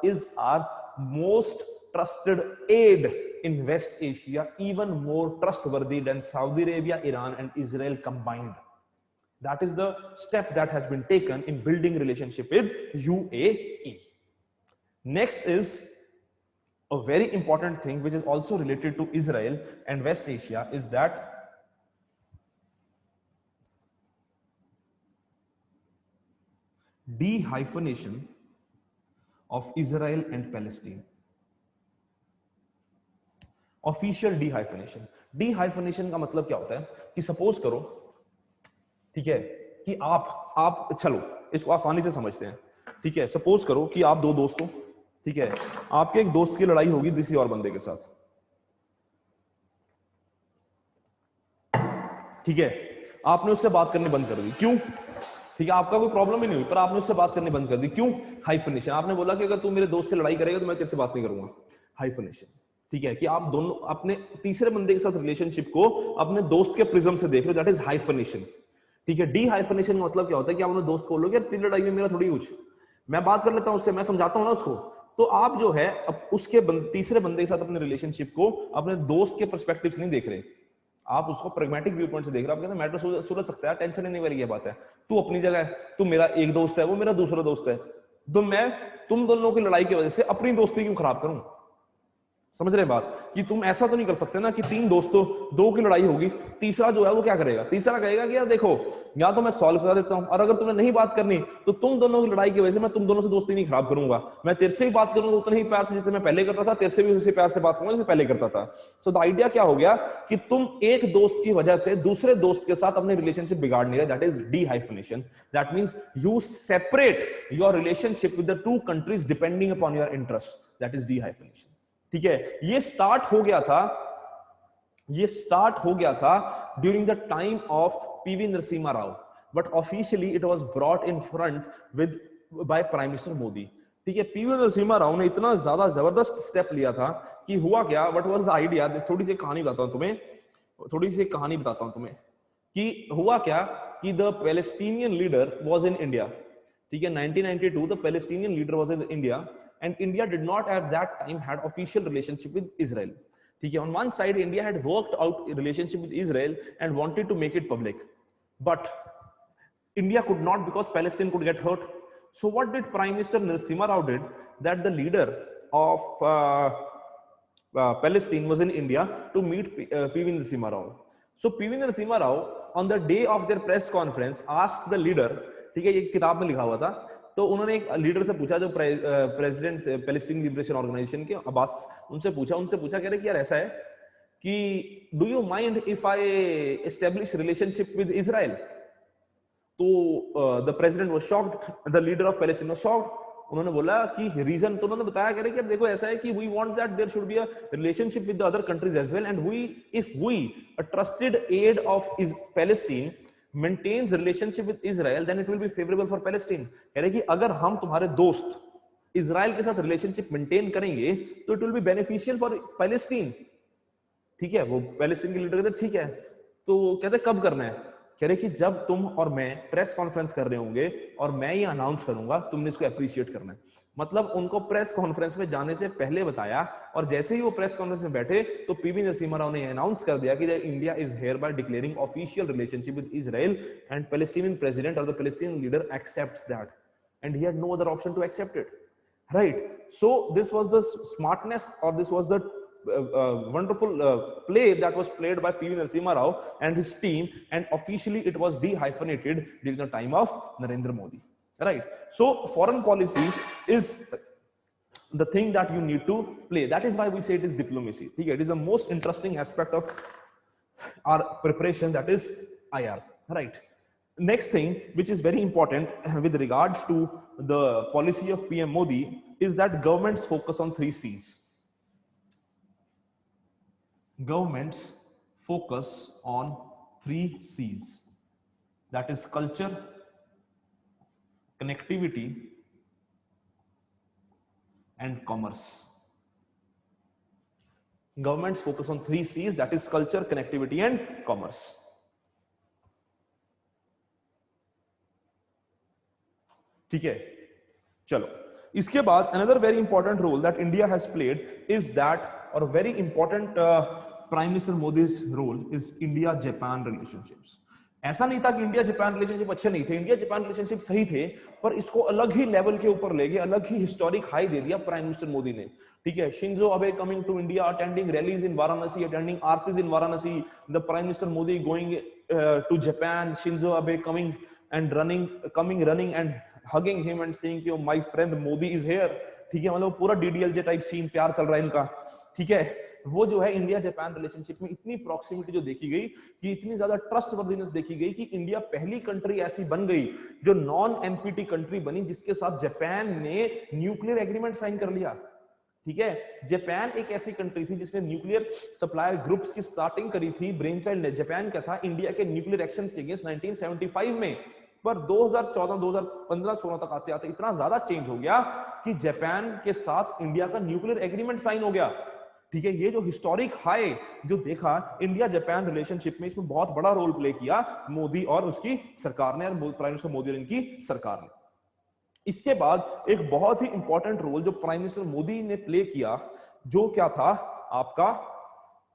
is our most trusted aid in West Asia, even more trustworthy than Saudi Arabia, Iran, and Israel combined. That is the step that has been taken in building relationship with UAE. Next is a very important thing which is also related to Israel and West Asia, is that de-hyphenation of Israel and Palestine. Official de-hyphenation. De-hyphenation का मतलब क्या होता है कि suppose करो, ठीक है, कि आप चलो इसको आसानी से समझते हैं, ठीक है? सपोज करो कि आप दो दोस्त हो, ठीक है? आपके एक दोस्त की लड़ाई होगी किसी और बंदे के साथ, ठीक है? आपने उससे बात करनी बंद कर दी, क्यों? ठीक है, आपका कोई प्रॉब्लम ही नहीं हुई, पर आपने उससे बात करनी बंद कर दी, क्यों? हाइफनेशन। आपने बोला कि अगर तू मेरे दोस्त से लड़ाई करेगा तो मैं तेरे से बात नहीं करूंगा, हाइफनेशन, ठीक है? कि आप दोनों अपने तीसरे बंदे के साथ रिलेशनशिप को अपने दोस्त के प्रिज्म से देख रहे हो, दैट इज हाइफनेशन, ठीक है? डी हाइफनेशन का मतलब क्या होता है कि आप अपने दोस्त को बोलोगे यार तेरी लड़ाई में मेरा थोड़ी कुछ, मैं बात कर लेता हूं उससे, मैं समझाता हूं ना उसको, तो आप जो है अब उसके तीसरे बंदे के साथ अपने रिलेशनशिप को अपने दोस्त के पर्सपेक्टिव से नहीं देख रहे, आप उसको प्रैग्मेटिक व्यू पॉइंट से देख रहे हो। आप कहते हैं मैटर सुलझ सकता है, टेंशन नहीं वाली ये बात है, तू अपनी जगह है, तू मेरा एक दोस्त है, वो मेरा दूसरा दोस्त है, तो मैं तुम दोनों की लड़ाई की वजह से अपनी दोस्ती क्यों खराब करूं? समझ रहे बात कि तुम ऐसा तो नहीं कर सकते ना कि तीन दोस्तों, दो की लड़ाई होगी, तीसरा जो है वो क्या करेगा, तीसरा कहेगा कि यार देखो या तो मैं सॉल्व करा देता हूं, और अगर तुम्हें नहीं बात करनी तो तुम दोनों की लड़ाई की वजह से मैं तुम दोनों से दोस्ती नहीं खराब करूंगा, मैं तेरे से भी बात करूंगा उतने ही प्यार से जितने मैं पहले करता था, तेरे से भी उसी प्यार से बात करूंगा जैसे पहले करता था। सो द आइडिया क्या हो गया कि तुम एक दोस्त की वजह से दूसरे दोस्त के साथ अपने रिलेशनशिप बिगाड़ नहीं रहे, that is dehyphenation. That means you separate your relationship with the two countries depending upon your interest, that is dehyphenation. ठीक है, ये स्टार्ट हो गया था during the time of PV Narasimha Rao, but officially it was brought in front with by prime minister Modi. ठीक है, PV Narasimha Rao ने इतना ज्यादा जबरदस्त स्टेप लिया था कि हुआ क्या, व्हाट वाज द आइडिया, थोड़ी सी कहानी बताता हूं तुम्हें कि हुआ क्या कि the Palestinian leader was in India. ठीक है, 1992 the Palestinian leader was in India and India did not at that time had official relationship with Israel. ठीक है, on one side India had worked out a relationship with Israel and wanted to make it public, but India could not because Palestine could get hurt. So what did Prime Minister Narasimha Rao did, that the leader of Palestine was in India to meet PV Narasimha Rao. So PV Narasimha Rao on the day of their press conference asked the leader, ठीक है, ये किताब में लिखा हुआ था, तो उन्होंने एक लीडर से पूछा जो प्रेसिडेंट पैलेस्टीन लिबरेशन ऑर्गेनाइजेशन के अब्बास, उनसे पूछा कह रहे कि यार ऐसा है कि do you mind if I establish relationship with Israel. तो the president was shocked, the leader of Palestine was shocked. उन्होंने बोला कि रीजन, तो उन्होंने बताया कह रहे कि अब देखो ऐसा है कि we want that there should be a relationship with the other countries as well, and we if we a trusted aid of is Palestine maintains relationship with Israel, then it will be favorable for Palestine। कह रहे कि अगर हम तुम्हारे दोस्त Israel के साथ relationship maintain करेंगे तो it will be beneficial for Palestine. ठीक है, वो पैलेस्टीन के लीडर कहते ठीक है, तो कहते कब करना है, कह रहे कि जब तुम और मैं प्रेस कॉन्फ्रेंस कर रहे होंगे और मैं ये अनाउंस करूंगा, तुमने इसको अप्रिशिएट करना है। मतलब उनको प्रेस कॉन्फ्रेंस में जाने से पहले बताया, और जैसे ही वो प्रेस कॉन्फ्रेंस में बैठे तो पीवी नरसिम्हा राव ने अनाउंस कर दिया कि India is here by declaring official relationship with Israel, and Palestinian president और the Palestinian leader accepts that, and he had no other option to accept it, right. So this was the smartness, और this was the wonderful play that was played by PV Narasimha Rao and his team, and officially it was dehyphenated during the time of Narendra Modi, right? So foreign policy is the thing that you need to play. That is why we say it is diplomacy. Okay, it is the most interesting aspect of our preparation, that is IR, right? Next thing which is very important with regards to the policy of PM Modi is that governments focus on 3 C's. Governments focus on 3 C's, that is culture, connectivity and commerce. Governments focus on 3 C's, that is culture, connectivity and commerce. ठीक है, चलो इसके बाद another very important role that India has played is that, or very important Prime Minister Modi's role is India-Japan relationships. ऐसा नहीं था कि India Japan relationship अच्छे नहीं थे, इंडिया जापान रिलेशनशिप सही थे, पर इसको अलग ही लेवल के ऊपर ले गए, अलग ही हिस्टोरिक हाई दे दिया प्राइम मिनिस्टर मोदी ने। ठीक है, Shinzo Abe coming to India, attending rallies in Varanasi, attending aartis in Varanasi, the prime minister Modi going to Japan, Shinzo Abe coming and running and hugging him and saying कि my friend Modi is here. ठीक है, मतलब पूरा DDLJ type scene, प्यार चल रहा है इनका। ठीक है, वो जो है इंडिया जापान रिलेशनशिप में इतनी प्रॉक्सिमिटी जो देखी गई, कि इतनी ज्यादा ट्रस्टवर्दीनेस देखी गई, कि इंडिया पहली कंट्री ऐसी बन गई जो नॉन एनपीटी कंट्री बनी जिसके साथ जापान ने न्यूक्लियर एग्रीमेंट साइन कर लिया। ठीक है, जापान एक ऐसी कंट्री थी जिसने न्यूक्लियर सप्लायर ग्रुप्स की स्टार्टिंग करी थी, ब्रेन चाइल्ड जापान का था इंडिया के न्यूक्लियर एक्शंस के अगेंस्ट 1975 में। पर 2014, 2015, 16 तक आते आते इतना ज्यादा चेंज हो गया कि जापान के साथ इंडिया का न्यूक्लियर एग्रीमेंट साइन हो गया। ठीक है, ये जो हिस्टोरिक हाई जो देखा इंडिया जापान रिलेशनशिप में, इसमें बहुत बड़ा रोल प्ले किया मोदी और उसकी सरकार ने, प्राइम मिनिस्टर मोदी और इनकी सरकार ने। इसके बाद एक बहुत ही इंपॉर्टेंट रोल जो प्राइम मिनिस्टर मोदी ने प्ले किया, जो क्या था आपका,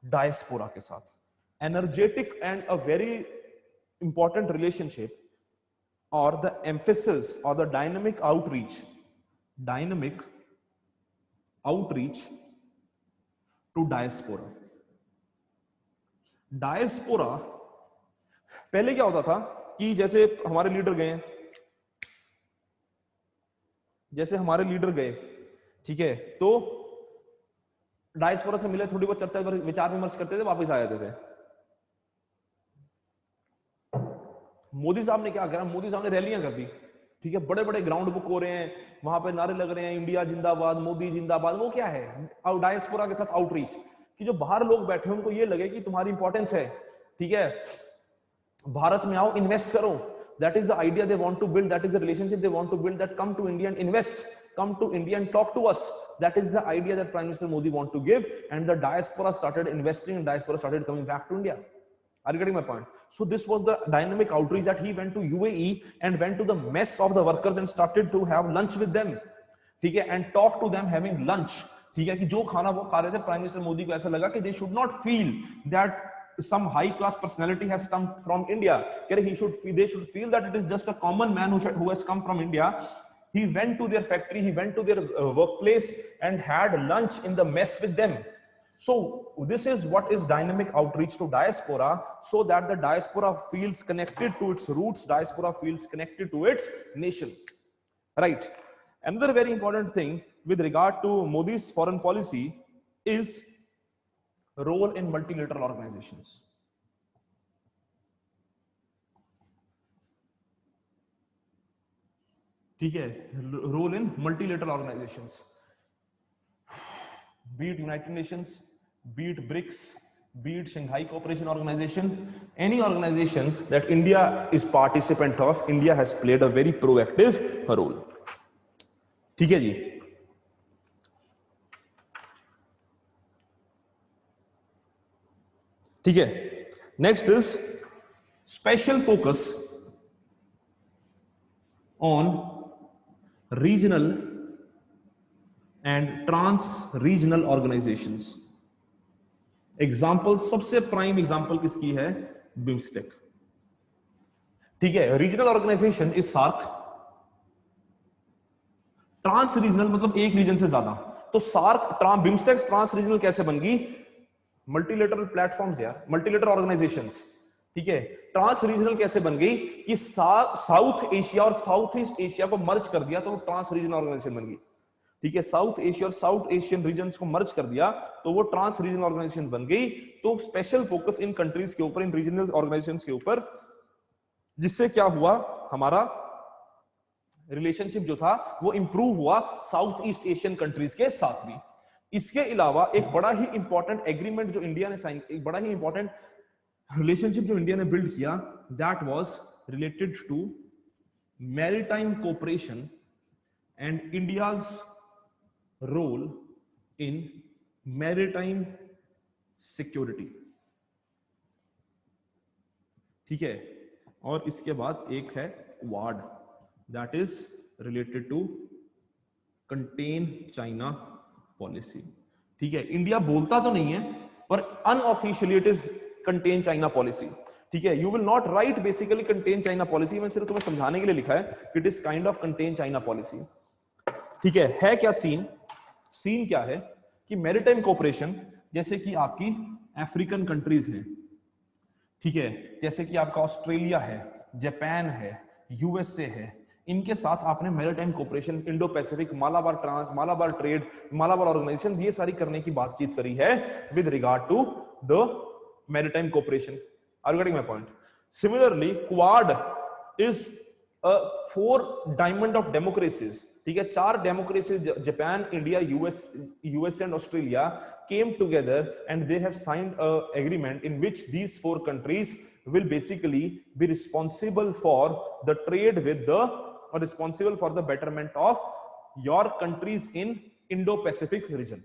डायस्पोरा के साथ energetic and a very important relationship, or the emphasis or the dynamic outreach to diaspora. Diaspora पहले क्या होता था कि जैसे हमारे लीडर गए, ठीक है, तो डायस्पोरा से मिले, थोड़ी बहुत चर्चा विचार विमर्श करते थे, वापस आ जाते थे। मोदी साहब ने क्या करा, मोदी साहब ने रैलियां कर दी, ठीक है, बड़े बड़े ग्राउंड बुक हो रहे हैं, वहां पे नारे लग रहे हैं, इंडिया जिंदाबाद, मोदी जिंदाबाद। वो क्या है, डायस्पोरा के साथ आउटरीच, कि जो बाहर लोग बैठे हैं उनको ये लगे कि तुम्हारी इंपॉर्टेंस है, ठीक है, भारत में आओ, इन्वेस्ट करो। That is the idea they want to build. That is the relationship they want to build. That come to India and invest, come to India and talk to us. That is the idea that Prime Minister Modi want to give, and the diaspora started investing, and diaspora started coming back to India. Are you getting my point? So this was the dynamic outreach that he went to UAE and went to the mess of the workers and started to have lunch with them, ठीक है, and talk to them having lunch, ठीक है, कि जो खाना वो खा रहे थे, प्राइम मिनिस्टर मोदी को ऐसा लगा कि they should not feel that some high class personality has come from India. They should feel that it is just a common man who has come from India. He went to their factory, he went to their workplace and had lunch in the mess with them. So this is what is dynamic outreach to diaspora, so that the diaspora feels connected to its roots, diaspora feels connected to its nation, right? Another very important thing with regard to Modi's foreign policy is role in multilateral organizations. ठीक है, role in multilateral organisations, be it United Nations, be it BRICS, be it Shanghai Cooperation Organisation, any organisation that India is participant of, India has played a very proactive role. ठीक है जी, ठीक है। Next is special focus on regional and trans regional organisations. Example, सबसे prime example किसकी है, BIMSTEC, ठीक है। Regional organisation is SAARC, trans regional मतलब एक रीजन से ज्यादा। तो सार्क बिम्स्टेक ट्रांस रीजनल कैसे बन गई, मल्टीलेटरल प्लेटफॉर्म्स यार, मल्टीलेटरल ऑर्गेनाइजेशंस, ठीक है। ट्रांस रीजनल कैसे बन गई कि साउथ एशिया और साउथ ईस्ट एशिया को मर्ज कर दिया तो वो ट्रांस रीजनल ऑर्गेनाइजेशन बन गई, ठीक है। साउथ एशिया और साउथ एशियन रीजन्स को मर्ज कर दिया तो वो ट्रांस रीजनल ऑर्गेनाइजेशन बन गई। तो स्पेशल फोकस इन कंट्रीज के ऊपर, इन रीजनल ऑर्गेनाइजेशंस के ऊपर, जिससे क्या हुआ, हमारा रिलेशनशिप जो था वो इंप्रूव हुआ साउथ ईस्ट एशियन कंट्रीज के साथ भी। इसके अलावा एक बड़ा ही इंपॉर्टेंट एग्रीमेंट जो इंडिया ने साइन, एक बड़ा ही इंपॉर्टेंट रिलेशनशिप जो इंडिया ने बिल्ड किया, that was related to maritime cooperation and India's role in maritime security, ठीक है। और इसके बाद एक है Quad, that is related to contain China policy, ठीक है। इंडिया बोलता तो नहीं है पर unofficially it is contain China policy, ठीक है। You will not write basically contain China policy, मैंने सिर्फ तुम्हें समझाने के लिए लिखा है it is kind of contain China policy, ठीक है क्या सीन, सीन क्या है कि मैरीटाइम कोऑपरेशन, जैसे कि आपकी अफ्रीकन कंट्रीज हैं, ठीक है, जैसे कि आपका ऑस्ट्रेलिया है, जापान है, यूएसए है, इनके साथ आपने maritime cooperation, Indo Pacific, Malabar trade, Malabar organisation, ये सारी करने की बातचीत करी है with regard to the maritime cooperation. Are you getting my point? Similarly Quad is a 4 diamond of democracies, ठीक है। 4 democracies, Japan, India, US and Australia came together and they have signed a agreement in which these 4 countries will basically be responsible for the trade with the, or responsible for the betterment of your countries in Indo-Pacific region,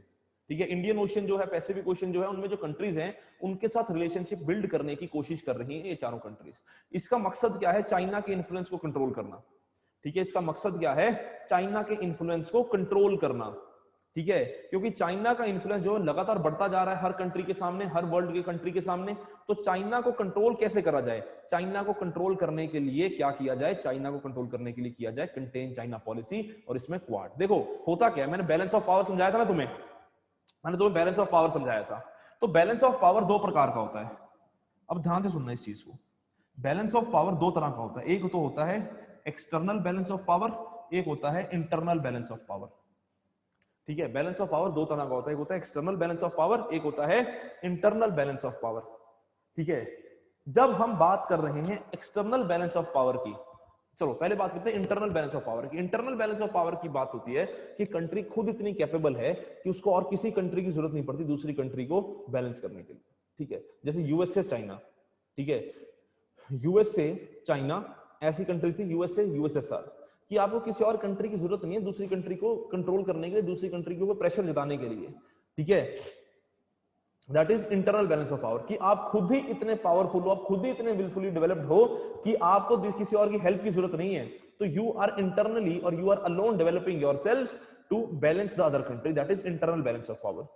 ठीक है। Indian ocean जो है, Pacific ocean जो है, उनमें जो countries हैं उनके साथ रिलेशनशिप बिल्ड करने की कोशिश कर रही हैं ये चारों कंट्रीज। इसका मकसद क्या है, चाइना के इन्फ्लुएंस को कंट्रोल करना, ठीक है। इसका मकसद क्या है, चाइना के इन्फ्लुएंस को कंट्रोल करना, ठीक है। क्योंकि चाइना का इन्फ्लुएंस जो है लगातार बढ़ता जा रहा है हर कंट्री के सामने, हर वर्ल्ड के कंट्री के सामने। तो चाइना को कंट्रोल कैसे करा जाए, चाइना को कंट्रोल करने के लिए क्या किया जाए, चाइना को कंट्रोल करने के लिए किया जाए कंटेन चाइना पॉलिसी, और इसमें क्वाड। देखो होता क्या है, मैंने बैलेंस ऑफ पावर समझाया था ना तुम्हें, मैंने तुम्हें बैलेंस ऑफ पावर समझाया था। तो बैलेंस ऑफ पावर दो प्रकार का होता है, अब ध्यान से सुनना इस चीज को। बैलेंस ऑफ पावर दो तरह का होता है, एक तो होता है एक्सटर्नल बैलेंस ऑफ पावर, एक होता है इंटरनल बैलेंस ऑफ पावर। ठीक है, बैलेंस ऑफ पावर दो तरह का होता है, एक होता है एक्सटर्नल बैलेंस ऑफ पावर, एक होता है इंटरनल बैलेंस ऑफ पावर। ठीक है, जब हम बात कर रहे हैं एक्सटर्नल बैलेंस ऑफ पावर की, चलो पहले बात करते हैं इंटरनल बैलेंस ऑफ पावर की। इंटरनल बैलेंस ऑफ पावर की बात होती है कि कंट्री खुद इतनी कैपेबल है कि उसको और किसी कंट्री की जरूरत नहीं पड़ती दूसरी कंट्री को बैलेंस करने के लिए। ठीक है, जैसे यूएसए चाइना, ठीक है, यूएसए चाइना ऐसी कंट्रीज थी, यूएसए यूएसएसआर, कि आपको किसी और कंट्री की जरूरत नहीं है दूसरी कंट्री को कंट्रोल करने के लिए, दूसरी कंट्री के ऊपर प्रेशर जताने के लिए। ठीक है, that is internal balance of power, कि आप खुद ही इतने पावरफुल हो, आप खुद ही इतने विलफुली डेवलप्ड हो कि आपको किसी और की हेल्प की जरूरत नहीं है। तो यू आर इंटरनली और you are alone developing yourself to balance the other country, that is internal balance of power.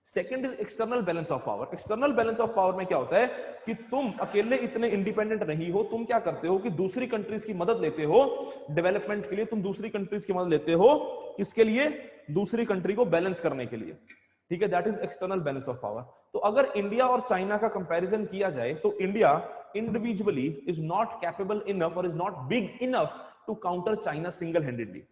Second is external balance of power. External balance of power में क्या होता है कि तुम अकेले इतने इंडिपेंडेंट नहीं हो, तुम क्या करते हो कि दूसरी कंट्रीज की मदद लेते हो डेवलपमेंट के लिए, तुम दूसरी कंट्रीज की मदद लेते हो किसके लिए, दूसरी कंट्री को बैलेंस करने के लिए। ठीक है, that is external balance of power. तो अगर इंडिया और चाइना का कंपैरिजन किया जाए तो India individually is not capable enough और is not big enough to counter China single handedly.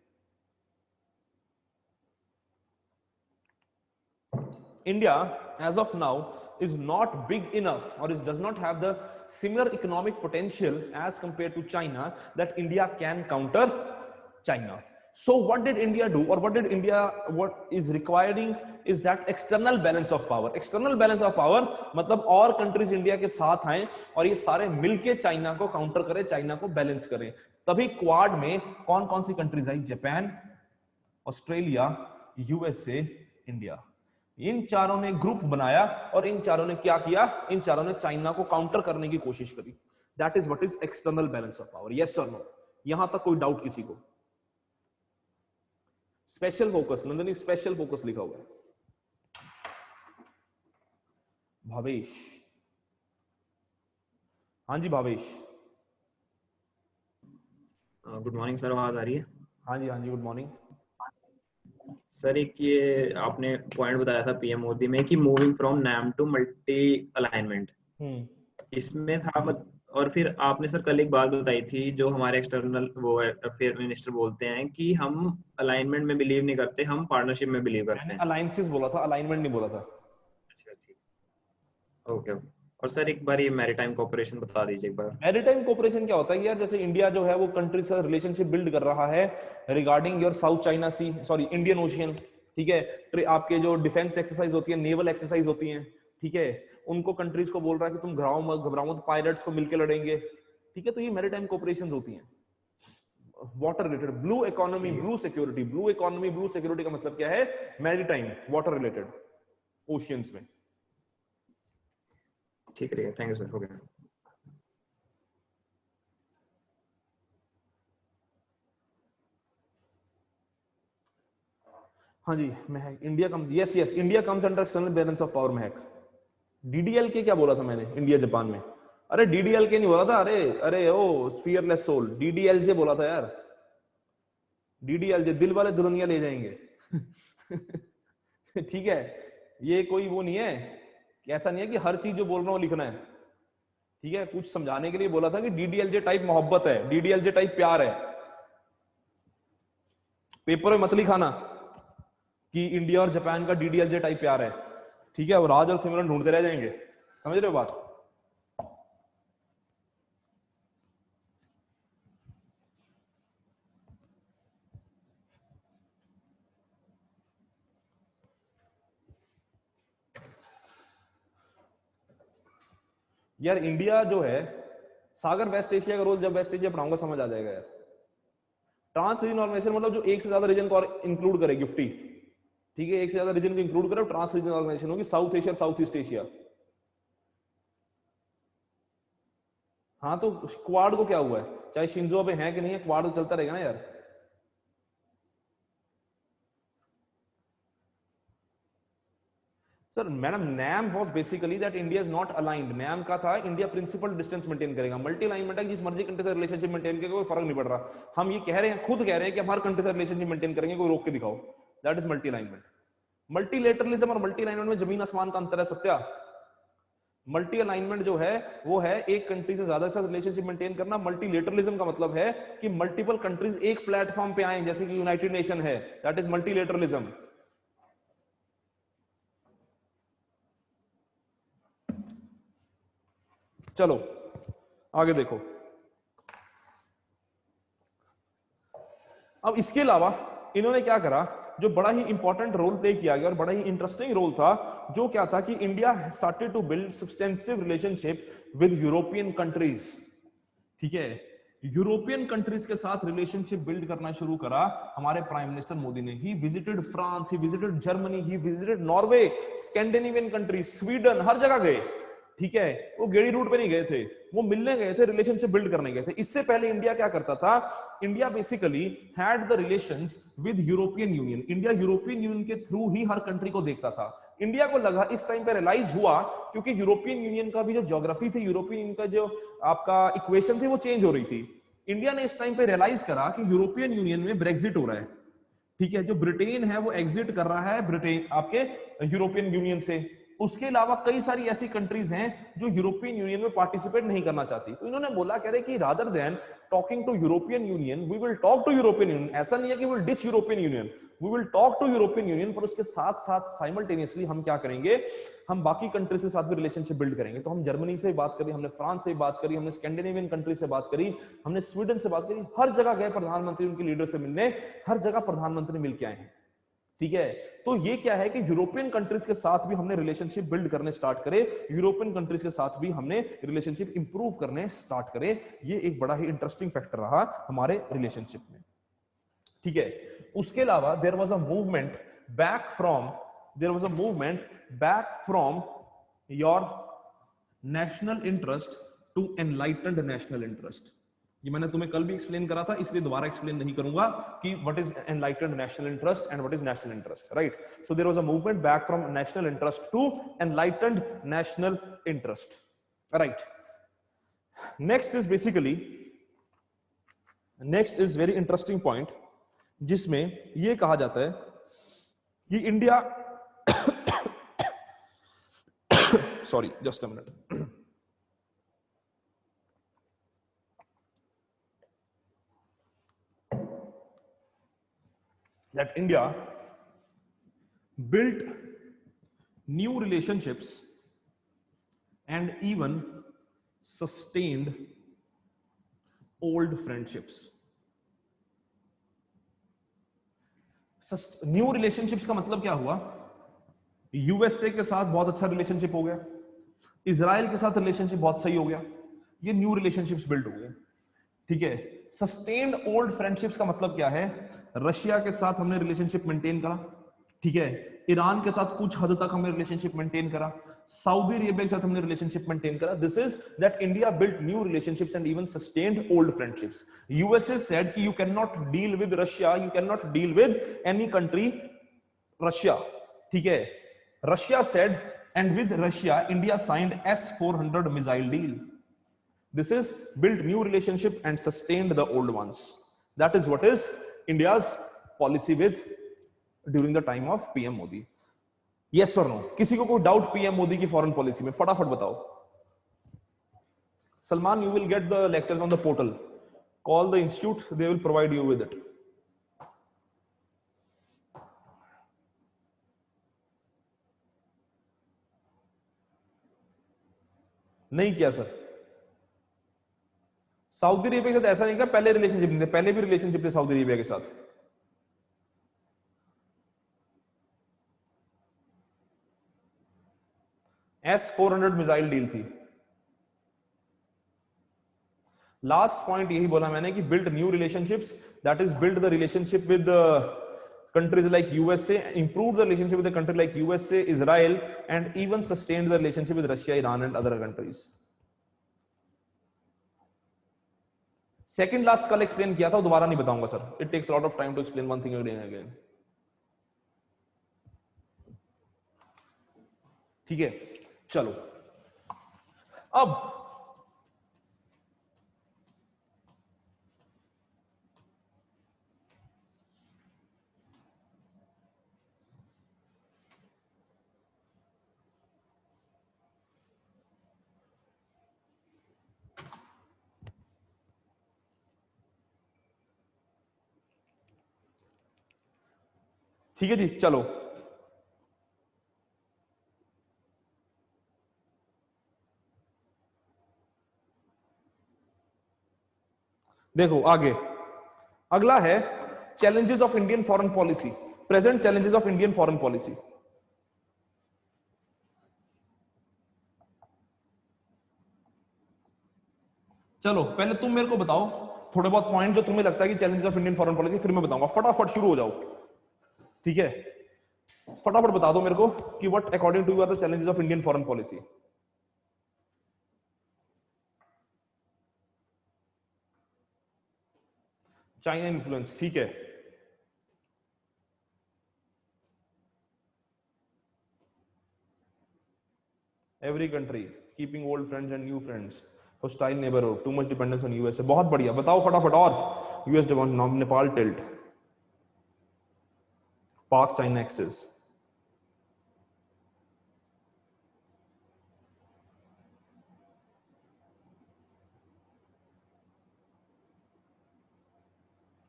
India, as of now, is not big enough or does not have the similar economic potential as compared to China that India can counter China. So what did India do, or what is requiring is that external balance of power. External balance of power मतलब और countries India के साथ आए और ये सारे मिलके China को काउंटर करें, चाइना को बैलेंस करें। तभी क्वाड में कौन कौन सी कंट्रीज आई, जापान, ऑस्ट्रेलिया, यूएसए, इंडिया, इन चारों ने ग्रुप बनाया और इन चारों ने क्या किया, इन चारों ने चाइना को काउंटर करने की कोशिश करी। That is what is external balance of power. Yes और नो, यहां तक कोई डाउट किसी को? Special focus, Nandini special focus लिखा हुआ है। भावेश, हाँ जी भावेश। गुड मॉर्निंग सर, आवाज आ रही है? हाँ जी, हाँ जी, गुड मॉर्निंग सर। एक ये आपने पॉइंट बताया था पीएम मोदी में कि moving from NAM to multi alignment, इसमें था और फिर आपने सर कल एक बात बताई थी जो हमारे एक्सटर्नल वो अफेयर मिनिस्टर बोलते हैं कि हम अलाइनमेंट में बिलीव नहीं करते, हम पार्टनरशिप में बिलीव करते हैं। अलायंसेस बोला था, अलाइनमेंट नहीं बोला था। अच्छा ठीक, ओके। और सर एक बार ये मैरीटाइम कोऑपरेशन बता दीजिए एक बार। मैरीटाइम कोऑपरेशन क्या होता है कि यार जैसे इंडिया जो है वो कंट्री से रिलेशनशिप बिल्ड कर रहा है regarding your South China Sea, sorry Indian Ocean. ठीक है, आपके जो डिफेंस एक्सरसाइज होती है, नेवल एक्सरसाइज होती है, ठीक है, उनको कंट्रीज को बोल रहा है कि तुम घबराओ मत, पायरेट्स को मिलकर लड़ेंगे। ठीक है, तो ये मैरीटाइम कोऑपरेशन होती हैं। Water related, blue economy, blue security. Blue economy, blue security का मतलब क्या है? मैरीटाइम, वाटर रिलेटेड, ओशियंस में। ठीक है, थैंक यू सर, हो गया। हाँ जी, महक, India comes, yes yes, India comes under external balance of power. Mahak, DDL के क्या बोला था मैंने? इंडिया जापान में, अरे डीडीएल के नहीं बोला था, अरे अरे ओ फियरलेस सोल, डीडीएल से बोला था यार। डीडीएल जे दिल वाले दुल्हनिया ले जाएंगे ठीक है, ये कोई वो नहीं है, ऐसा नहीं है कि हर चीज जो बोल रहा हूं लिखना है। ठीक है, कुछ समझाने के लिए बोला था कि डीडीएलजे टाइप मोहब्बत है, डीडीएलजे टाइप प्यार है। पेपर में मत लिखाना कि इंडिया और जापान का डीडीएलजे टाइप प्यार है। ठीक है, अब राज और सिमरन ढूंढते रह जाएंगे। समझ रहे हो बात? यार इंडिया जो है, सागर वेस्ट एशिया का रोल, जब वेस्ट एशिया पढ़ाऊंगा समझ आ जाएगा यार। ट्रांस रीजन ऑर्गेनाइजेशन मतलब जो एक से ज्यादा रीजन को इंक्लूड करे, गिफ्टी। ठीक है, एक से ज्यादा रीजन को इंक्लूड करे, ट्रांस रीजन ऑर्गेनाइजेशन होगी, south Asia, south east Asia. हाँ, तो क्वाड को क्या हुआ है? चाहे शिंजो अबे है कि नहीं है, क्वाड तो चलता रहेगा ना यार। Sir madam, NAM was basically that India is not aligned. NAM का था इंडिया प्रिंसिपल डिस्टेंस मेंटेन करेगा। मल्टी अलाइनमेंट है, जिस मर्जी कंट्री से रिलेशनशिप मेंटेन करेगा, कोई फर्क नहीं पड़ रहा। हम ये कह रहे हैं, खुद कह रहे हैं कि हम हर कंट्री से रिलेशनशिप मेंटेन करेंगे, कोई रोक के दिखाओ। That is multi alignment. Multilateralism और मल्टी अलाइनमेंट में जमीन आसमान का अंतर है सत्या। मल्टी अलाइनमेंट जो है वो है एक कंट्री से ज्यादा साथ रिलेशनशिप मेंटेन करना। मल्टीलेटरलिज्म का मतलब है कि मल्टीपल कंट्रीज एक प्लेटफॉर्म पे आए, जैसे कि यूनाइटेड नेशन है, दैट इज मल्टीलेटरलिज्म। चलो आगे देखो। अब इसके अलावा इन्होंने क्या करा, जो बड़ा ही इंपॉर्टेंट रोल प्ले किया गया और बड़ा ही इंटरेस्टिंग रोल था, जो क्या था कि India started to build substantive relationship with European countries. ठीक है, यूरोपियन कंट्रीज के साथ रिलेशनशिप बिल्ड करना शुरू करा हमारे प्राइम मिनिस्टर मोदी ने। He visited France, he visited Germany, he visited Norway, Scandinavian country, Sweden, हर जगह गए। ठीक है, वो गेड़ी रूट पे नहीं गए थे, वो मिलने गए थे, रिलेशनशिप बिल्ड करने गए थे। इससे पहले इंडिया क्या करता था, India basically had the relations with European union. India European union के थ्रू ही हर कंट्री को देखता था। इंडिया को लगा, इस टाइम पे रियलाइज हुआ, क्योंकि यूरोपियन यूनियन का भी जो ज्योग्राफी थी, यूरोपियन यूनियन का जो आपका इक्वेशन थी, वो चेंज हो रही थी। इंडिया ने इस टाइम पे रियलाइज करा कि यूरोपियन यूनियन में ब्रेक्सिट हो रहा है। ठीक है, जो ब्रिटेन है वो एग्जिट कर रहा है ब्रिटेन आपके यूरोपियन यूनियन से। उसके अलावा कई सारी ऐसी कंट्रीज हैं जो यूरोपियन यूनियन में पार्टिसिपेट नहीं करना चाहती। तो इन्होंने बोला, कह रहे कि rather than talking to European Union, we will talk to European Union. ऐसा नहीं है कि will ditch European Union, we will talk to European Union, पर उसके साथ साथ साइमल्टेनियसली हम क्या करेंगे, हम बाकी कंट्रीज के साथ भी रिलेशनशिप बिल्ड करेंगे। तो हम जर्मनी से बात करी, हमने फ्रांस से बात करी, हमने स्कैंडिनेवियन कंट्री से बात करी, हमने स्वीडन से बात करी, हर जगह गए प्रधानमंत्री उनके लीडर से मिलने, हर जगह प्रधानमंत्री मिलके आए हैं। ठीक है, तो ये क्या है कि यूरोपियन कंट्रीज के साथ भी हमने रिलेशनशिप बिल्ड करने स्टार्ट करे, यूरोपियन कंट्रीज के साथ भी हमने रिलेशनशिप इंप्रूव करने स्टार्ट करे। ये एक बड़ा ही इंटरेस्टिंग फैक्टर रहा हमारे रिलेशनशिप में। ठीक है, उसके अलावा there was a movement back from your national interest to enlightened national interest. ये मैंने तुम्हें कल भी एक्सप्लेन करा था, इसलिए दोबारा एक्सप्लेन नहीं करूंगा कि what is enlightened national interest and what is national interest, right. So there was a movement back from national interest to enlightened national interest, right. Next is very interesting point, जिसमें यह कहा जाता है कि India sorry just a minute, that India built new relationships and even sustained old friendships. New relationships का मतलब क्या हुआ, यूएसए के साथ बहुत अच्छा रिलेशनशिप हो गया, इजराइल के साथ रिलेशनशिप बहुत सही हो गया, ये न्यू रिलेशनशिप्स बिल्ड हो गए। ठीक है, सस्टेन्ड ओल्ड फ्रेंडशिप्स का मतलब क्या है, रशिया के साथ हमने रिलेशनशिप मेंटेन करा, ठीक है, ईरान के साथ कुछ हद तक हमने रिलेशनशिप मेंटेन करा, सऊदी अरेबिया के साथ हमने रिलेशनशिप मेंटेन करा। This is that India built new relationships and even sustained old friendships. USA said कि you can not deal with Russia, you can not deal with any country Russia. ठीक है, Russia said, and with Russia, India signed S-400 missile deal. This is built new relationship and sustained the old ones. That is what is India's policy with during the time of PM Modi. Yes or no? किसी को कोई doubt PM Modi की foreign policy में, फटाफट बताओ। Salman, you will get the lectures on the portal. Call the institute, they will provide you with it. नहीं किया sir, Saudi Arabia के साथ ऐसा नहीं किया, पहले रिलेशनशिप नहीं थे, पहले भी रिलेशनशिप थे सऊदी अरेबिया के साथ। S-400 मिसाइल डील थी। लास्ट पॉइंट यही बोला मैंने कि build new relationships, that is build the relationship with countries like USA, improve the relationship with a country like USA, Israel, and even sustain the relationship with Russia, Iran, and other countries. Second last कल explain किया था, दोबारा नहीं बताऊंगा sir, it takes lot of time to explain one thing again and again. ठीक है, चलो अब ठीक है जी, चलो देखो आगे, अगला है challenges of Indian foreign policy, present challenges of Indian foreign policy. चलो पहले तुम मेरे को बताओ थोड़े बहुत पॉइंट जो तुम्हें लगता है कि challenges of Indian foreign policy, फिर मैं बताऊंगा। फटाफट शुरू हो जाओ, ठीक है, फटाफट बता दो मेरे को कि what according to you are the challenges of Indian foreign policy. China influence, ठीक है, every country keeping old friends and new friends, hostile neighbourhood, too much dependence on USA, बहुत बढ़िया, बताओ फटाफट। और US Nepal tilt, Pak China axis,